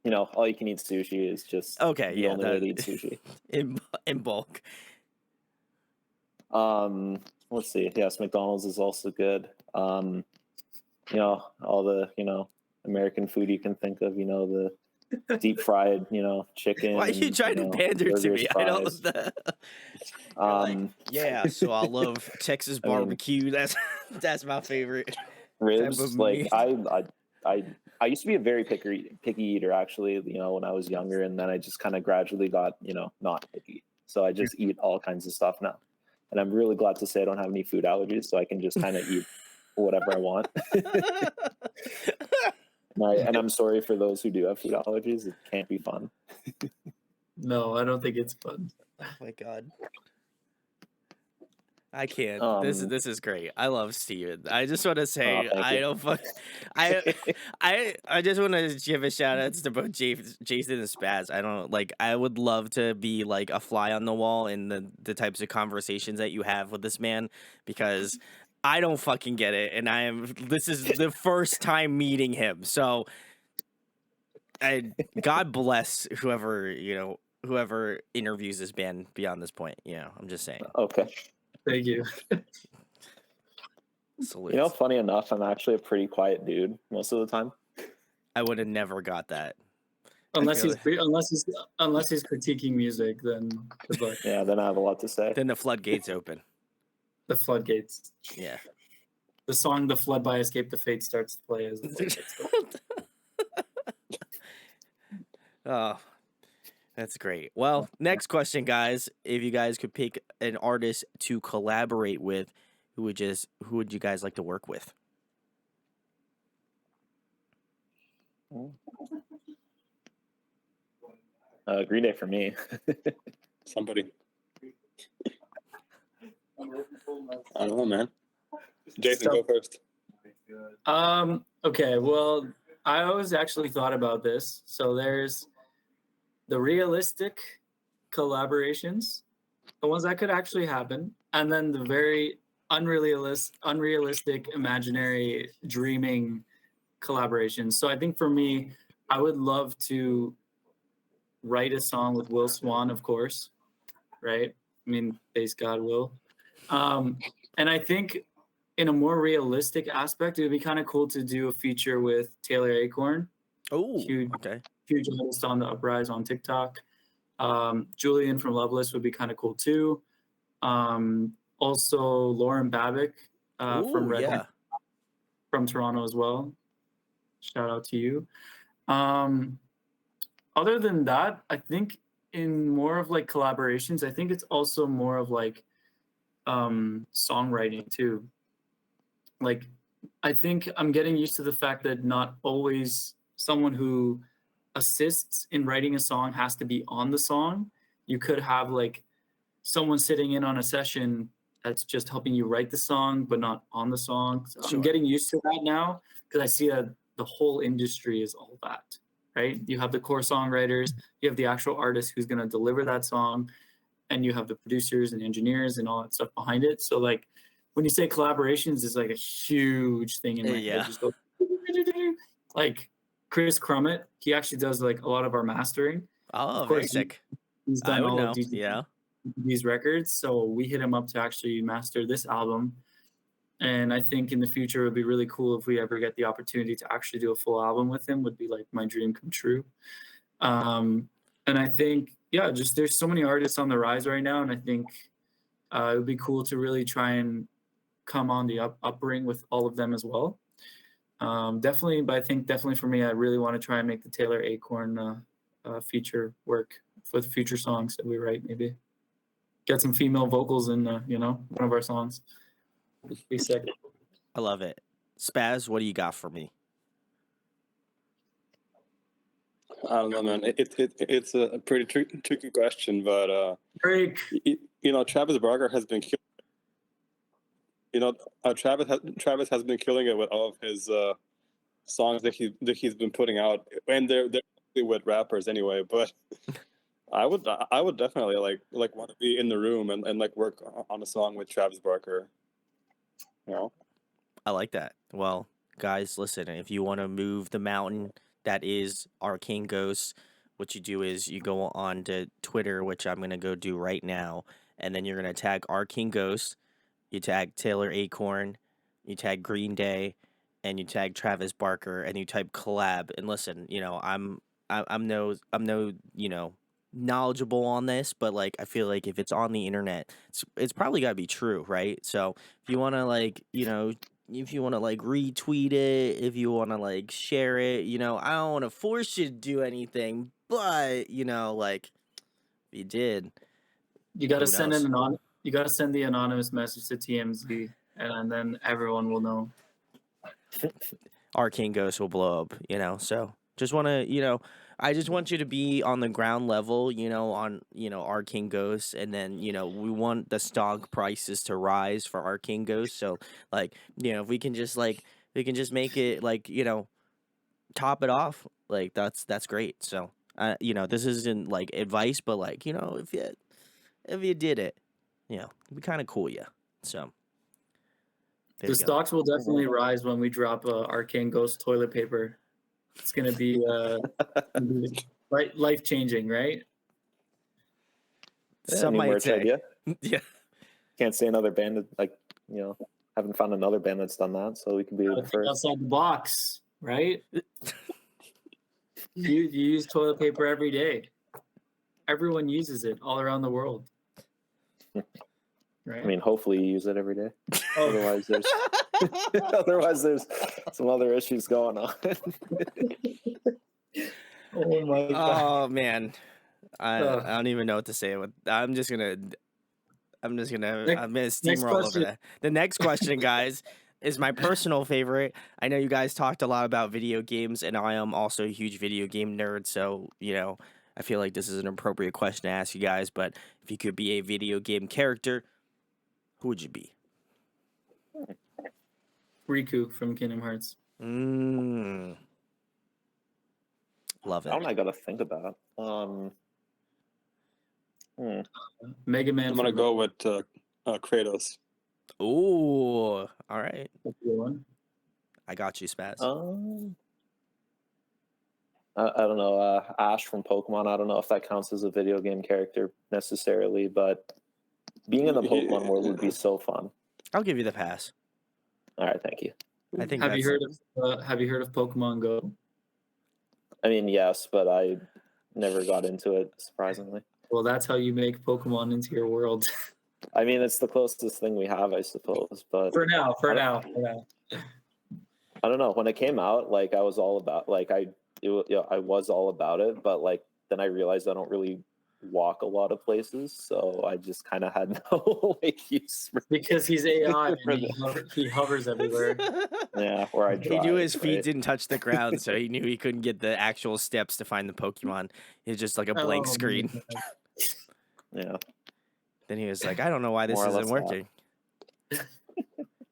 You know, all you can eat sushi is just Okay. the Yeah. only way to eat sushi. In bulk. Let's see. Yes, McDonald's is also good. You know, all the, American food you can think of, the deep fried, chicken. Why are you trying to pander to burgers, me? I don't. fries. You're like, yeah. So I love Texas I mean- barbecue. That's my favorite. Ribs, of like meat. I used to be a very picky eater, actually, when I was younger, and then I just kind of gradually got, not picky. So I just eat all kinds of stuff now. And I'm really glad to say I don't have any food allergies, so I can just kind of eat whatever I want. And I'm sorry for those who do have food allergies. It can't be fun. No, I don't think it's fun. Oh my god. I can't. This is great. I love Steven. I just want to say thank I you. don't fuck. I just want to give a shout outs to both Jason and Spaz. I don't like. I would love to be like a fly on the wall in the types of conversations that you have with this man, because I don't fucking get it, and this is the first time meeting him. So, God bless whoever whoever interviews this band beyond this point. I'm just saying. Okay. Thank you. Salutes. Funny enough, I'm actually a pretty quiet dude most of the time. I would have never got that. Unless he's critiquing music, then good luck. Yeah, then I have a lot to say. Then the floodgates open. The floodgates. Yeah. The song "The Flood" by Escape the Fate starts to play as the floodgates go. Oh, that's great. Well, next question, guys. If you guys could pick an artist to collaborate with, who would you guys like to work with? Green Day for me. Somebody. I don't know, man. Jason, go first. Okay, well, I always actually thought about this. So there's the realistic collaborations, the ones that could actually happen, and then the very unrealistic, imaginary, dreaming collaborations. So I think for me, I would love to write a song with Will Swan, of course, right? I mean, bass god Will. And I think in a more realistic aspect, it would be kind of cool to do a feature with Taylor Acorn. Oh, huge okay. artist on the uprise on TikTok. Julian from Loveless would be kind of cool too. Also Lauren Babick from Red yeah. from Toronto as well. Shout out to you. Other than that, I think in more of like collaborations, I think it's also more of like songwriting too. Like, I think I'm getting used to the fact that not always someone who assists in writing a song has to be on the song. You could have like someone sitting in on a session that's just helping you write the song, but not on the song. So Sure. I'm getting used to that now because I see that the whole industry is all that, right? You have the core songwriters, you have the actual artist who's going to deliver that song, and you have the producers and engineers and all that stuff behind it. So like when you say collaborations, is like a huge thing in my head. Just go like Chris Crummett. He actually does like a lot of our mastering. Oh, very sick. He's done all of these records. So we hit him up to actually master this album. And I think in the future it would be really cool if we ever get the opportunity to actually do a full album with him. Would be like my dream come true. And I think, yeah, just there's so many artists on the rise right now, and I think it would be cool to really try and come on the upring with all of them as well. Definitely, but I think definitely for me, I really want to try and make the Taylor Acorn feature work with future songs that we write. Maybe get some female vocals in, one of our songs. Be sick. I love it. Spaz, what do you got for me? I don't know, man. It's a pretty tricky question, but Travis Barker has been killing. Travis has been killing it with all of his songs that he's been putting out, and they're with rappers anyway. But I would definitely like want to be in the room and like work on a song with Travis Barker. I like that. Well, guys, listen, if you want to move the mountain that is Arcane Ghosts, what you do is you go on to Twitter, which I'm going to go do right now, and then you're going to tag Arcane Ghosts, you tag Taylor Acorn, you tag Green Day, and you tag Travis Barker, and you type collab. And listen, I'm no knowledgeable on this, but like I feel like if it's on the internet, it's probably got to be true, right? So if you want to if you want to like retweet it, if you want to like share it, I don't want to force you to do anything, but like if you did, you got to send the anonymous message to TMZ, and then everyone will know. Arcane Ghosts will blow up, so just want to, I just want you to be on the ground level, on, Arcane Ghosts, and then, we want the stock prices to rise for Arcane Ghosts, so, like, if we can just make it, like, top it off, like, that's great, so, this isn't, like, advice, but, like, if you did it, it'd be kind of cool, so. The stocks will definitely rise when we drop Arcane Ghost toilet paper. It's going to be life-changing, right? Some Any might merch say. idea? Yeah. Can't say another band that, like, you know, haven't found another band that's done that, so we can be the Think first. outside the box, right? You use toilet paper every day. Everyone uses it all around the world. Right? I mean, hopefully you use it every day. Oh. Otherwise there's some other issues going on. Oh my god. Oh man, I don't even know what to say. I'm just gonna steamroll over question. that. The next question, guys, is my personal favorite. I know you guys talked a lot about video games, and I am also a huge video game nerd. So I feel like this is an appropriate question to ask you guys. But if you could be a video game character, who would you be? Riku from Kingdom Hearts. Love it. That one I gotta think about. Mega Man. I'm gonna go with Kratos. Ooh, all right. That's a good one. I got you, Spaz. I don't know. Ash from Pokemon. I don't know if that counts as a video game character necessarily, but being in the Pokemon world would be so fun. I'll give you the pass. All right, thank you. I think. Have you heard of Pokemon Go? I mean, yes, but I never got into it, surprisingly. Well, that's how you make Pokemon into your world. I mean, it's the closest thing we have, I suppose. But for now. I don't know. When it came out, like I was all about, like I was all about it. But like then I realized I don't really walk a lot of places, so I just kind of had no like use for because he's AI and he hovers everywhere. Yeah, or I drive. He knew his feet right? didn't touch the ground, so he knew he couldn't get the actual steps to find the Pokemon. It's just like a blank screen. Yeah. Then he was like, I don't know why this More or isn't less working.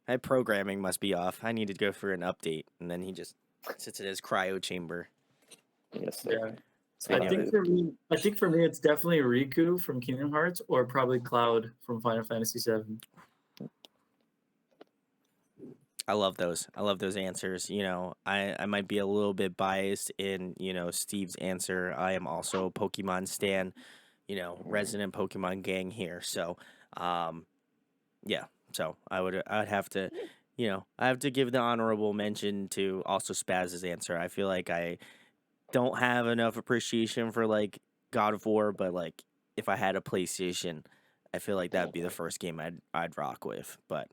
My programming must be off. I need to go for an update. And then he just sits in his cryo chamber. Yes, sir. Yeah. So I think for me, it's definitely Riku from Kingdom Hearts or probably Cloud from Final Fantasy VII. I love those. I love those answers. I might be a little bit biased in, Steve's answer. I am also a Pokemon stan, resident Pokemon gang here. So, yeah. So I'd have to, I have to give the honorable mention to also Spaz's answer. I feel like I don't have enough appreciation for like God of War, but like if I had a PlayStation, I feel like that'd be the first game I'd rock with. But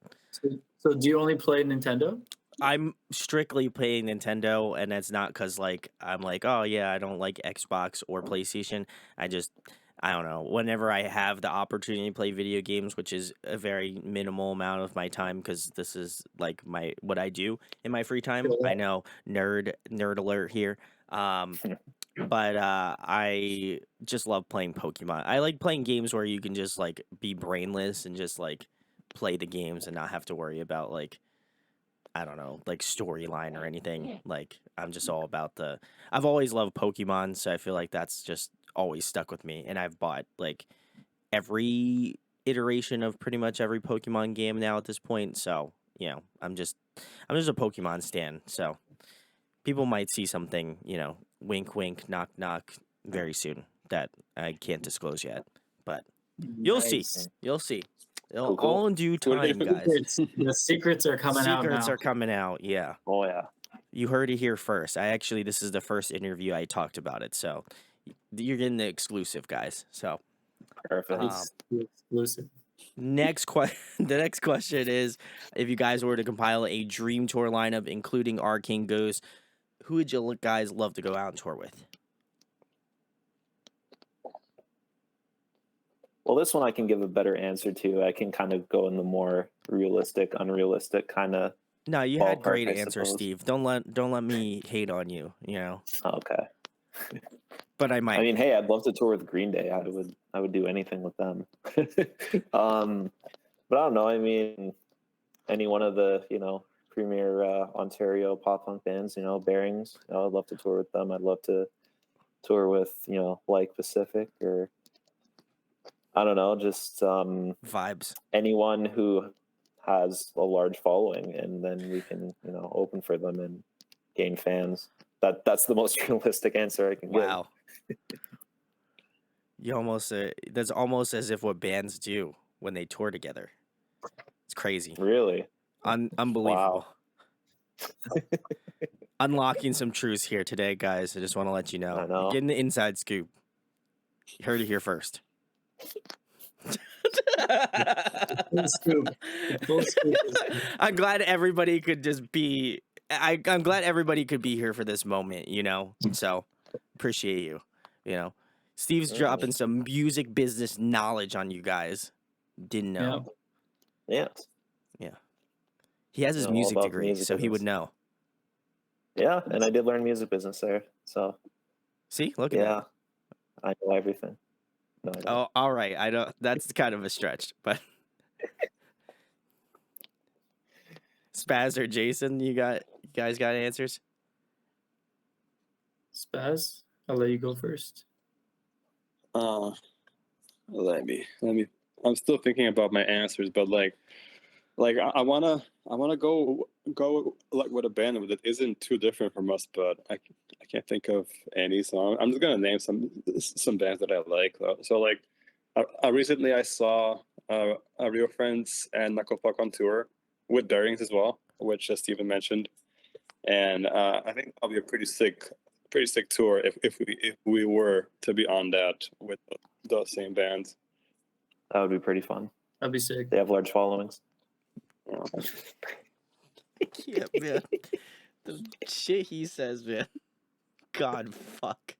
so do you only play Nintendo? I'm strictly playing Nintendo, and that's not because like I'm like, oh yeah, I don't like Xbox or PlayStation. I don't know. Whenever I have the opportunity to play video games, which is a very minimal amount of my time, because this is like what I do in my free time. I know nerd alert here. But I just love playing Pokemon. I like playing games where you can just like be brainless and just like play the games and not have to worry about like, I don't know, like storyline or anything. Like I'm just all about I've always loved Pokemon, so I feel like that's just always stuck with me. And I've bought like every iteration of pretty much every Pokemon game now at this point. So, I'm just a Pokemon stan. So people might see something, wink, wink, knock, knock, very soon that I can't disclose yet. But you'll see. You'll see. Cool. All in due time, guys. The secrets are coming out now. Secrets are coming out, yeah. Oh, yeah. You heard it here first. This is the first interview I talked about it, so you're getting the exclusive, guys. So Perfect. Exclusive. the next question is, if you guys were to compile a dream tour lineup, including Arcane Ghosts, who would you guys love to go out and tour with? Well, this one I can give a better answer to. I can kind of go in the more realistic, unrealistic kind of. No, you had great I answers, suppose. Steve. Don't let me hate on you. Okay. But I might. I mean, hey, I'd love to tour with Green Day. I would do anything with them. But I don't know. I mean, any one of the premier Ontario pop punk bands, Bearings. I'd love to tour with them. I'd love to tour with like Pacific, or I don't know, just vibes. Anyone who has a large following, and then we can open for them and gain fans. That's the most realistic answer I can give. Wow. You almost that's almost as if what bands do when they tour together. It's crazy. Really? Unbelievable. Wow. Unlocking some truths here today, guys. I just want to let you I know. know. You're getting the inside scoop. You heard it here first. Full scoop. The full scoop is- I'm glad everybody could just be. I'm glad everybody could be here for this moment. You know, so appreciate you. You know, Steve's dropping some music business knowledge on you guys. Didn't know. Yeah. Yeah. He has his Know all music about degree, music so he would business. know. Yeah, and I did learn music business there. So See, look at yeah, that. I know everything. No, I don't. Oh, all right. I don't. That's kind of a stretch, but Spaz or Jason, you guys got answers? Spaz, I'll let you go first. Let me. I'm still thinking about my answers, but I wanna go like with a band that isn't too different from us, but I can't think of any. So I'm just gonna name some bands that I like. So like, recently I saw Real Friends and Knucklepuck on tour with Bearings as well, which Steven mentioned, and I think that'll be a pretty sick tour if we were to be on that with those same bands. That would be pretty fun. That'd be sick. They have large followings. Yeah, man. The shit he says, man. God, fuck.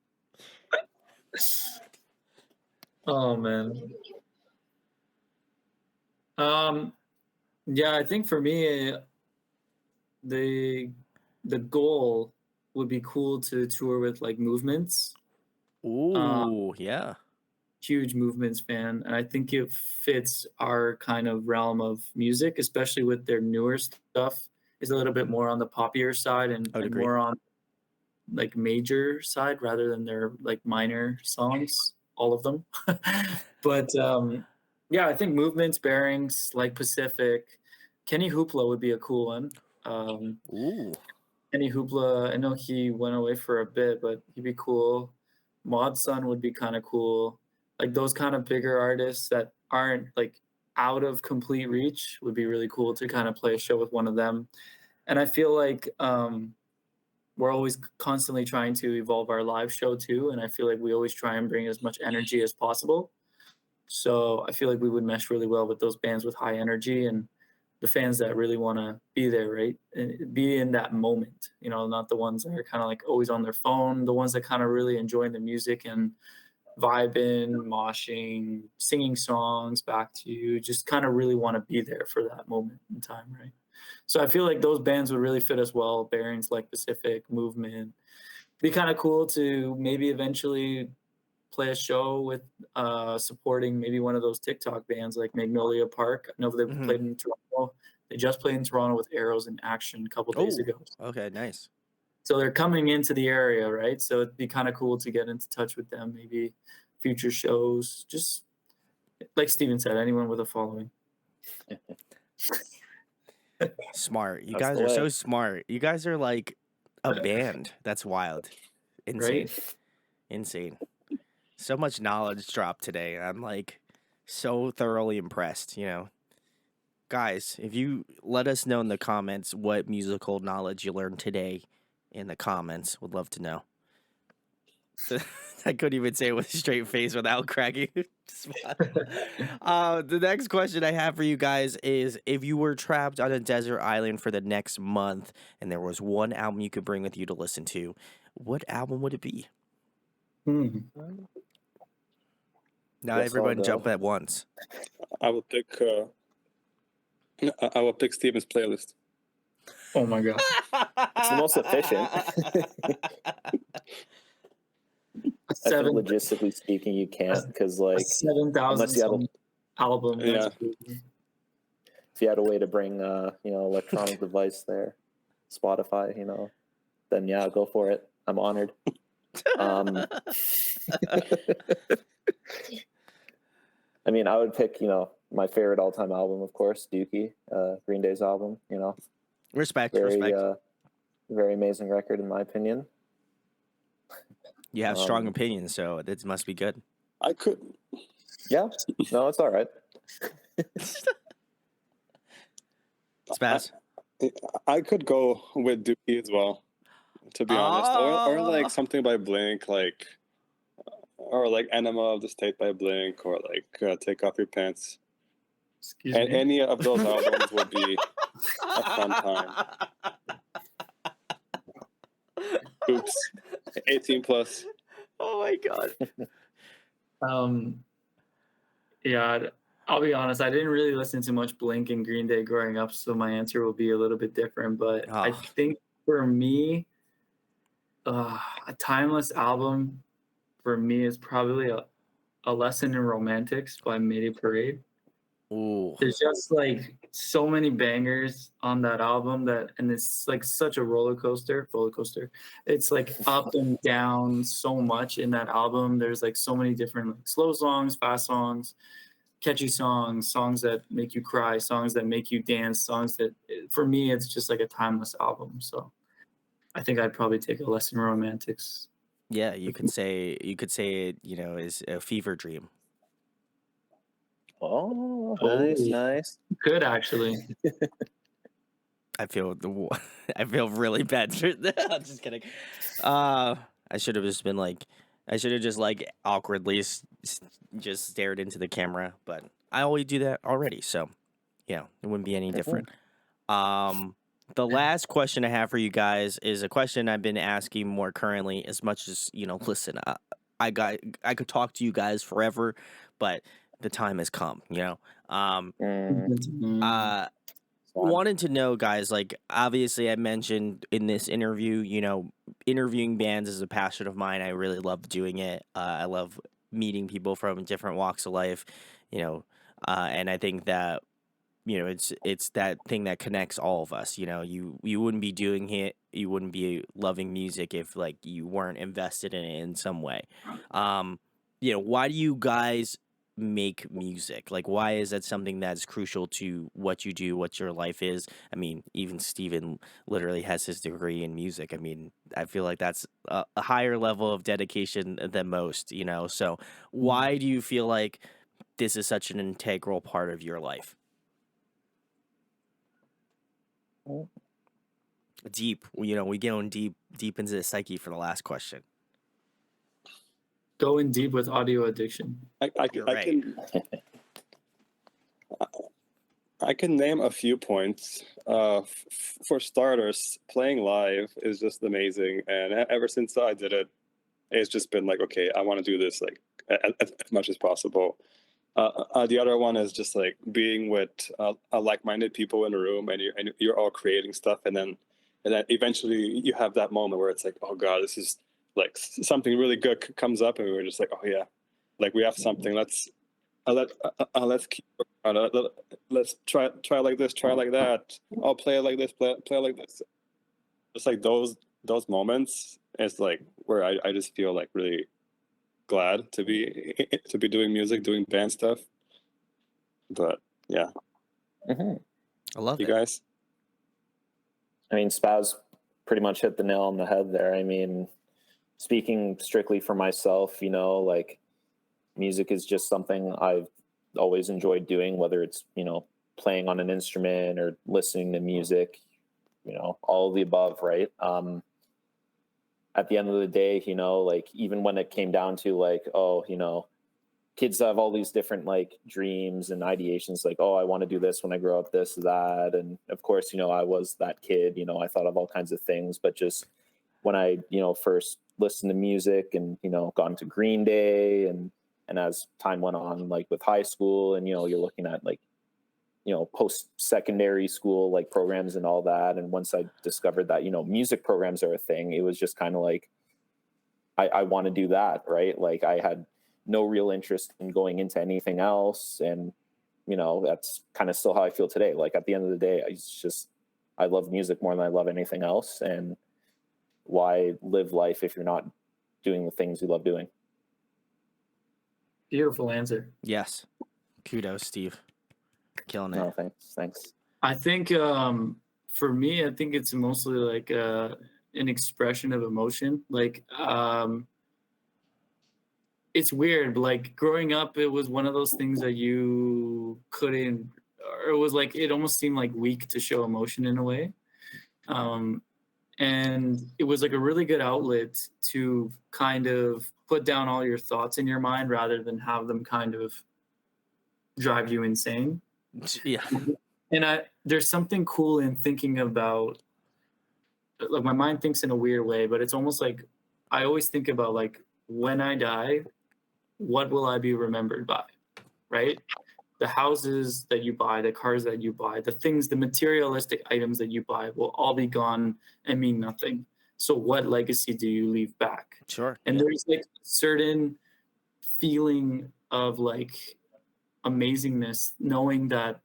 Oh man. Yeah, I think for me, the goal would be cool to tour with like Movements. Ooh, yeah. Huge Movements fan, and I think it fits our kind of realm of music, especially with their newer stuff. Is a little bit more on the poppier side and agree. more on like major side rather than their like minor songs, all of them. But yeah, I think Movements, Bearings, like Pacific, Kenny Hoopla would be a cool one. Ooh. Kenny Hoopla, I know he went away for a bit, but he'd be cool. Mod Sun would be kind of cool. Like those kind of bigger artists that aren't like out of complete reach would be really cool to kind of play a show with one of them. And I feel like we're always constantly trying to evolve our live show too. And I feel like we always try and bring as much energy as possible. So I feel like we would mesh really well with those bands with high energy and the fans that really want to be there, right? And be in that moment, you know, not the ones that are kind of like always on their phone, the ones that kind of really enjoy the music and vibing, moshing, singing songs back to you, just kind of really want to be there for that moment in time, right? So I feel like those bands would really fit us well. Bearings like Pacific, Movement. Be kind of cool to maybe eventually play a show with supporting maybe one of those TikTok bands like Magnolia Park. I know they've played in Toronto. They just played in Toronto with Arrows in Action a couple days ago. Okay, nice. So they're coming into the area, right? So it'd be kind of cool to get into touch with them, maybe future shows. Just like Steven said, anyone with a following. Smart. You That's guys the are so way. smart. You guys are like a band. That's wild. Insane. Right? Insane. So much knowledge dropped today. I'm like so thoroughly impressed, you know. Guys, if you let us know in the comments what musical knowledge you learned today in the comments, would love to know. I couldn't even say it with a straight face without cracking. The next question I have for you guys is, if you were trapped on a desert island for the next month and there was one album you could bring with you to listen to, what album would it be? Hmm. Not everyone jump at once. I will pick Steven's playlist. Oh my god. It's the most efficient. I think logistically speaking, you can't, because like 7,000 unless album. Yeah. if you had a way to bring electronic device there, Spotify, then yeah, go for it. I'm honored. I mean, I would pick my favorite all-time album, of course, Dookie, Green Day's album. Respect. Very amazing record in my opinion. You have strong opinions, so it must be good. I could. Yeah, no, it's all right. Spaz. I could go with Dookie as well, to be honest, or like something by Blink, like, or like Enema of the State by Blink, or like Take Off Your Pants. Excuse And me. any of those albums would be a fun time. Oops, 18 plus. Oh my god. Yeah, I'll be honest. I didn't really listen to much Blink and Green Day growing up, so my answer will be a little bit different. But I Oh. think for me, a timeless album for me is probably a Lesson in Romantics by Mayday Parade. Ooh. There's just like so many bangers on that album and it's like such a roller coaster. It's like up and down so much in that album. There's like so many different like slow songs, fast songs, catchy songs that make you cry, songs that make you dance, songs that for me it's just like a timeless album. So I think I'd probably take a Lesson in Romantics. Yeah, you could say it, is a fever dream. Oh, nice. Could actually. I feel really bad. I'm just kidding. I should have just been like, awkwardly just stared into the camera, but I always do that already, so yeah, it wouldn't be any different. The last question I have for you guys is a question I've been asking more currently. As much as listen, I could talk to you guys forever, but the time has come. Wanted to know, guys, like, obviously I mentioned in this interview, interviewing bands is a passion of mine. I really love doing it. I love meeting people from different walks of life, and I think that, it's that thing that connects all of us. You wouldn't be doing it, you wouldn't be loving music if like you weren't invested in it in some way. Why do you guys make music? Like, why is that something that's crucial to what you do, what your life is? I mean, even Steven literally has his degree in music. I mean, I feel like that's a higher level of dedication than most, so why do you feel like this is such an integral part of your life? Deep, we going deep into the psyche for the last question. Going deep with audio addiction. I can name a few points. For starters, playing live is just amazing, and ever since I did it, it's just been like, okay, I want to do this like as much as possible. The other one is just like being with like-minded people in a room, and you're all creating stuff, and then eventually you have that moment where it's like, oh god, this is like something really good comes up, and we're just like, oh yeah, like we have something. Let's keep. Let's try like this, try like that. I'll play it like this, play like this. It's like those moments. It's like where I just feel like really glad to be doing music, doing band stuff. But yeah, I love you guys. I mean, Spaz pretty much hit the nail on the head there. I mean, speaking strictly for myself, like music is just something I've always enjoyed doing, whether it's, playing on an instrument or listening to music, all of the above, right? At the end of the day, like even when it came down to like, kids have all these different like dreams and ideations, like, oh, I want to do this when I grow up, this, that. And of course, I was that kid, I thought of all kinds of things, but just when I, first listened to music and, gone to Green Day and as time went on, like with high school and, you're looking at like, post-secondary school, like programs and all that. And once I discovered that, music programs are a thing, it was just kind of like, I want to do that. Right. Like I had no real interest in going into anything else. And, that's kind of still how I feel today. Like at the end of the day, I love music more than I love anything else. And why live life if you're not doing the things you love doing? Beautiful answer. Yes. Kudos, Steve. Killing it. No, thanks. I think for me, I think it's mostly like an expression of emotion. Like it's weird. Like growing up, it was one of those things that you couldn't, or it was like it almost seemed like weak to show emotion in a way. Um, and it was like a really good outlet to kind of put down all your thoughts in your mind rather than have them kind of drive you insane. Yeah. And there's something cool in thinking about, like my mind thinks in a weird way, but it's almost like I always think about like when I die, what will I be remembered by? Right? The houses that you buy, the cars that you buy, the things, the materialistic items that you buy will all be gone and mean nothing. So what legacy do you leave back? Sure. And Yeah. there's like certain feeling of like amazingness knowing that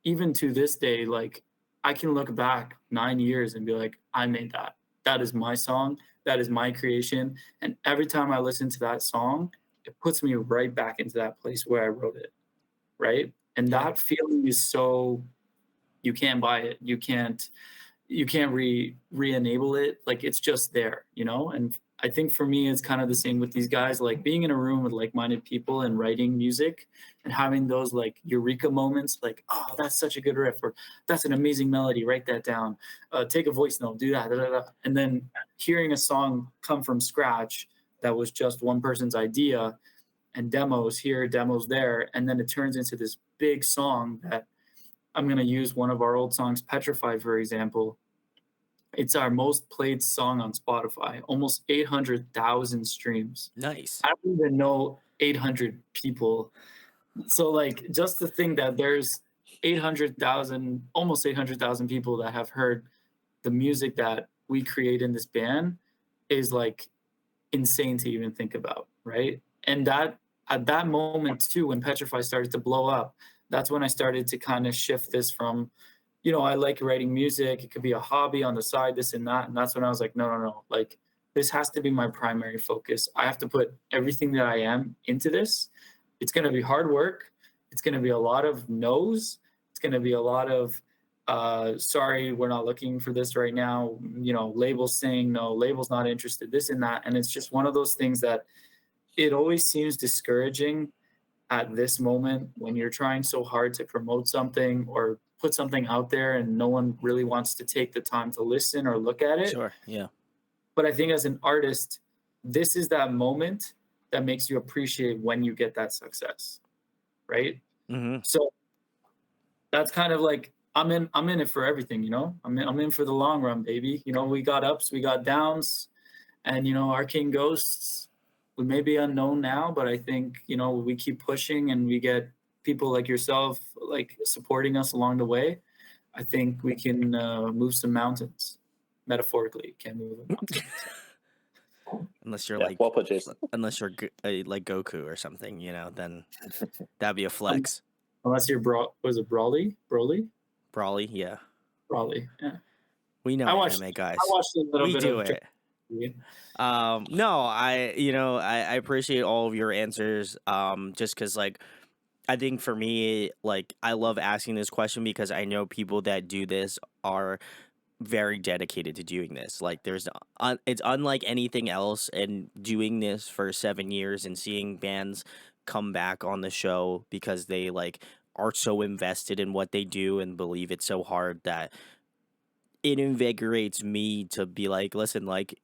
even to this day, like I can look back 9 years and be like, I made that. That is my song. That is my creation. And every time I listen to that song, it puts me right back into that place where I wrote it. Right. And Yeah. that feeling is so, you can't buy it. You can't re-enable it. Like it's just there, you know? And I think for me, it's kind of the same with these guys, like being in a room with like-minded people and writing music and having those like eureka moments, like, oh, that's such a good riff, or that's an amazing melody, write that down, take a voice note, do that, da, da, da. And then hearing a song come from scratch that was just one person's idea, and demos here, demos there, and then it turns into this big song that I'm going to use one of our old songs, Petrified, for example. It's our most played song on Spotify, almost 800,000 streams. Nice. I don't even know 800 people. So, like, just to think that there's 800,000, almost 800,000 people that have heard the music that we create in this band is like insane to even think about, right? And that at that moment too, when Petrify started to blow up, that's when I started to kind of shift this from, you know, I like writing music, it could be a hobby on the side, this and that. And that's when I was like, no, no, no, like this has to be my primary focus. I have to put everything that I am into this. It's going to be hard work. It's going to be a lot of no's. It's going to be a lot of sorry, we're not looking for this right now, you know, labels saying no, labels not interested, this and that. And it's just one of those things that it always seems discouraging at this moment when you're trying so hard to promote something or put something out there and no one really wants to take the time to listen or look at it. Sure. Yeah. But I think as an artist, this is that moment that makes you appreciate when you get that success, right? Mm-hmm. So that's kind of like I'm in it for everything, you know. I'm in for the long run, baby. You know, we got ups, we got downs, and you know, Arcane Ghosts, we may be unknown now, but I think, you know, we keep pushing and we get people like yourself like supporting us along the way. I think we can move some mountains. Metaphorically, can't move a mountain. Unless you're Yeah, like, well put, Jason. unless you're like Goku or something, you know, then that'd be a flex. Unless you're was it Broly? Brawly, yeah. Broly, yeah. We know anime guys. I watched a little We bit do of it. No, I appreciate all of your answers. Just because like I think for me, like I love asking this question because I know people that do this are very dedicated to doing this. Like it's unlike anything else, and doing this for 7 years and seeing bands come back on the show because they like are so invested in what they do and believe it so hard that it invigorates me to be like, listen, like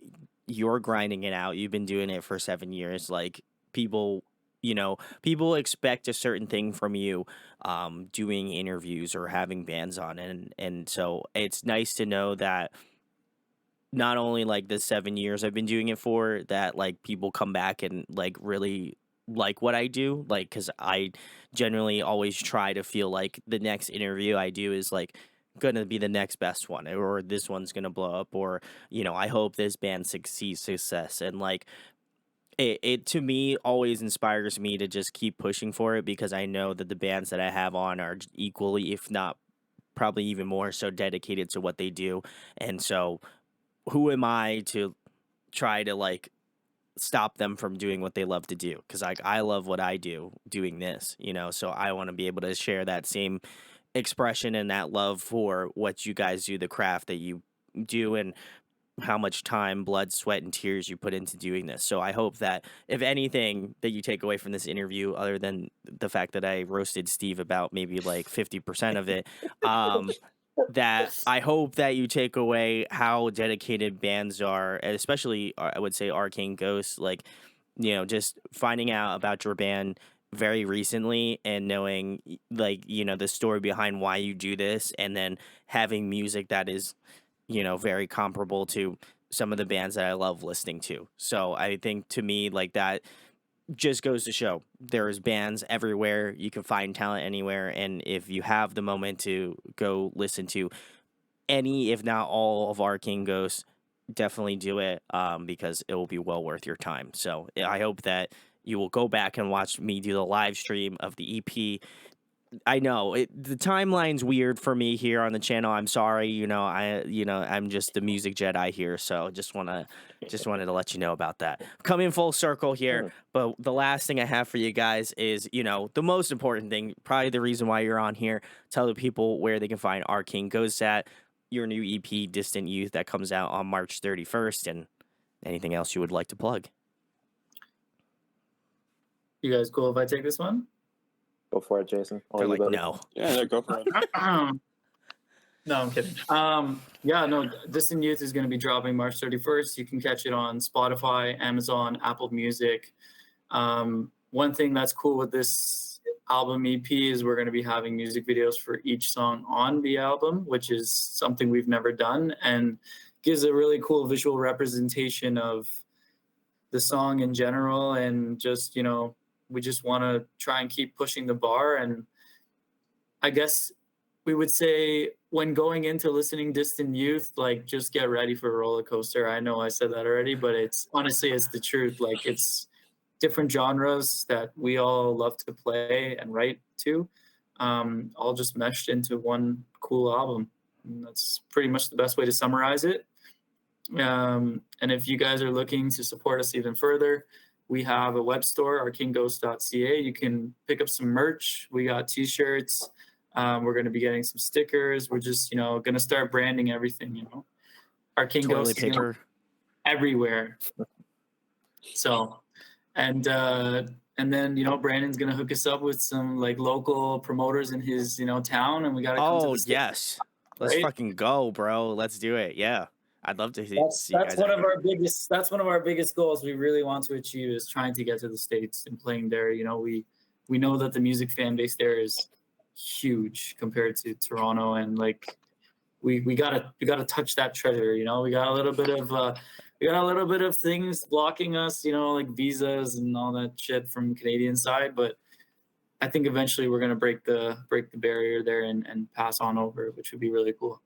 you're grinding it out. You've been doing it for 7 years. Like people, you know, people expect a certain thing from you, doing interviews or having bands on, and so it's nice to know that not only like the 7 years I've been doing it for, that like people come back and like really like what I do, like because I generally always try to feel like the next interview I do is like gonna be the next best one, or this one's gonna blow up, or you know, I hope this band succeeds success, and like it to me always inspires me to just keep pushing for it because I know that the bands that I have on are equally, if not probably even more so, dedicated to what they do, and so who am I to try to like stop them from doing what they love to do? Because like I love what I do doing this, you know, so I want to be able to share that same expression and that love for what you guys do, the craft that you do. And how much time, blood, sweat, and tears you put into doing this. So I hope that if anything that you take away from this interview, other than the fact that I roasted Steve about maybe like 50% of it, that I hope that you take away how dedicated bands are, and especially I would say Arcane Ghosts, like, just finding out about your band very recently and knowing like, the story behind why you do this, and then having music that is, very comparable to some of the bands that I love listening to. So I think to me, like, that just goes to show there's bands everywhere. You can find talent anywhere. And if you have the moment to go listen to any, if not all, of Arcane Ghosts, definitely do it, because it will be well worth your time. So I hope that you will go back and watch me do the live stream of the EP. I know the timeline's weird for me here on the channel. I'm sorry, I'm just the music Jedi here, so just wanted to let you know about that. Coming full circle here, but the last thing I have for you guys is, the most important thing, probably the reason why you're on here. Tell the people where they can find Arcane Ghosts at, your new EP, Distant Youth, that comes out on March 31st, and anything else you would like to plug. You guys cool if I take this one? Go for it, Jason. They're like, no. Yeah, go for it. No, I'm kidding. Distant Youth is going to be dropping March 31st. You can catch it on Spotify, Amazon, Apple Music. One thing that's cool with this album EP is we're going to be having music videos for each song on the album, which is something we've never done, and gives a really cool visual representation of the song in general. And just, we just want to try and keep pushing the bar. And I guess we would say when going into listening Distant Youth, like, just get ready for a roller coaster. I know I said that already, but it's the truth. Like, it's different genres that we all love to play and write to, all just meshed into one cool album. And that's pretty much the best way to summarize it. And if you guys are looking to support us even further, we have a web store, arcaneghosts.ca. You can pick up some merch. We got t-shirts. We're going to be getting some stickers. We're just, going to start branding everything, Arcane Ghosts paper everywhere. So, and then, Brandon's going to hook us up with some like local promoters in his, town, and we got to come to the yes. Let's fucking go, bro. Let's do it. Yeah. I'd love to see that's one of our biggest goals we really want to achieve, is trying to get to the States and playing there. We know that the music fan base there is huge compared to Toronto, and like we gotta touch that treasure. We got a little bit of things blocking us, like visas and all that shit from Canadian side, but I think eventually we're gonna break the barrier there and pass on over, which would be really cool.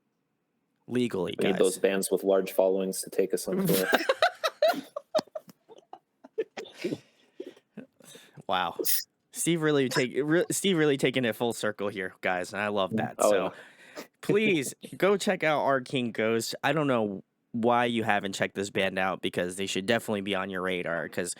Legally, we need those bands with large followings to take us on tour. Wow. Steve really taking it full circle here, guys, and I love that. Please go check out Arcane Ghosts. I don't know why you haven't checked this band out, because they should definitely be on your radar, because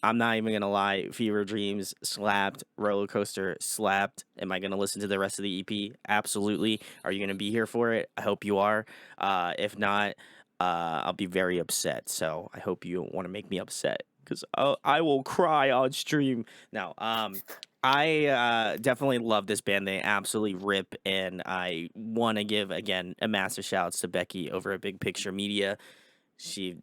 I'm not even gonna lie, Fever Dreams slapped, Roller Coaster slapped. Am I gonna listen to the rest of the EP? Absolutely. Are you gonna be here for it? I hope you are. If not, I'll be very upset. So I hope you don't want to make me upset, because I will cry on stream. Now, I definitely love this band. They absolutely rip, and I want to give again a massive shout outs to Becky over at Big Picture Media. She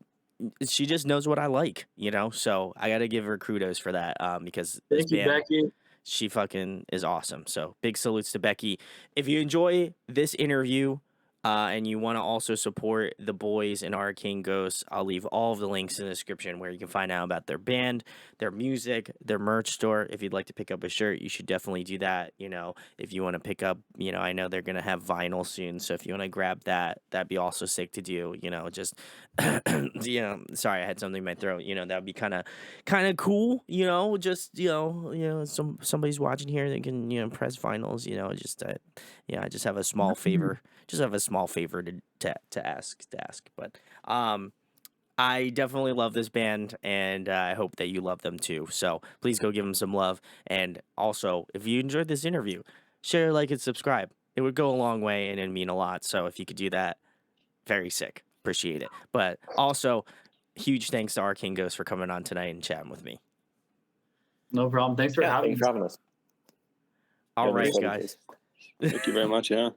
just knows what I like, so I got to give her kudos for that, because this band, Becky. she fucking is awesome. So big salutes to Becky. If you enjoy this interview, and you want to also support the boys in Arcane Ghosts, I'll leave all of the links in the description where you can find out about their band, their music, their merch store. If you'd like to pick up a shirt, you should definitely do that. If you want to pick up, I know they're going to have vinyl soon. So if you want to grab that, that'd be also sick to do, just, sorry, I had something in my throat, that'd be kind of cool, just, somebody's watching here, they can, press vinyls, I just have a small favor. Just have a small favor to ask. But I definitely love this band, and I hope that you love them too. So please go give them some love. And also, if you enjoyed this interview, share, like, and subscribe. It would go a long way, and it'd mean a lot. So if you could do that, very sick. appreciate it. But also, huge thanks to Arcane Ghosts for coming on tonight and chatting with me. No problem. Thanks for having Thanks me. for having us. All Yeah, right, thanks, guys. Thank you very much. Yeah.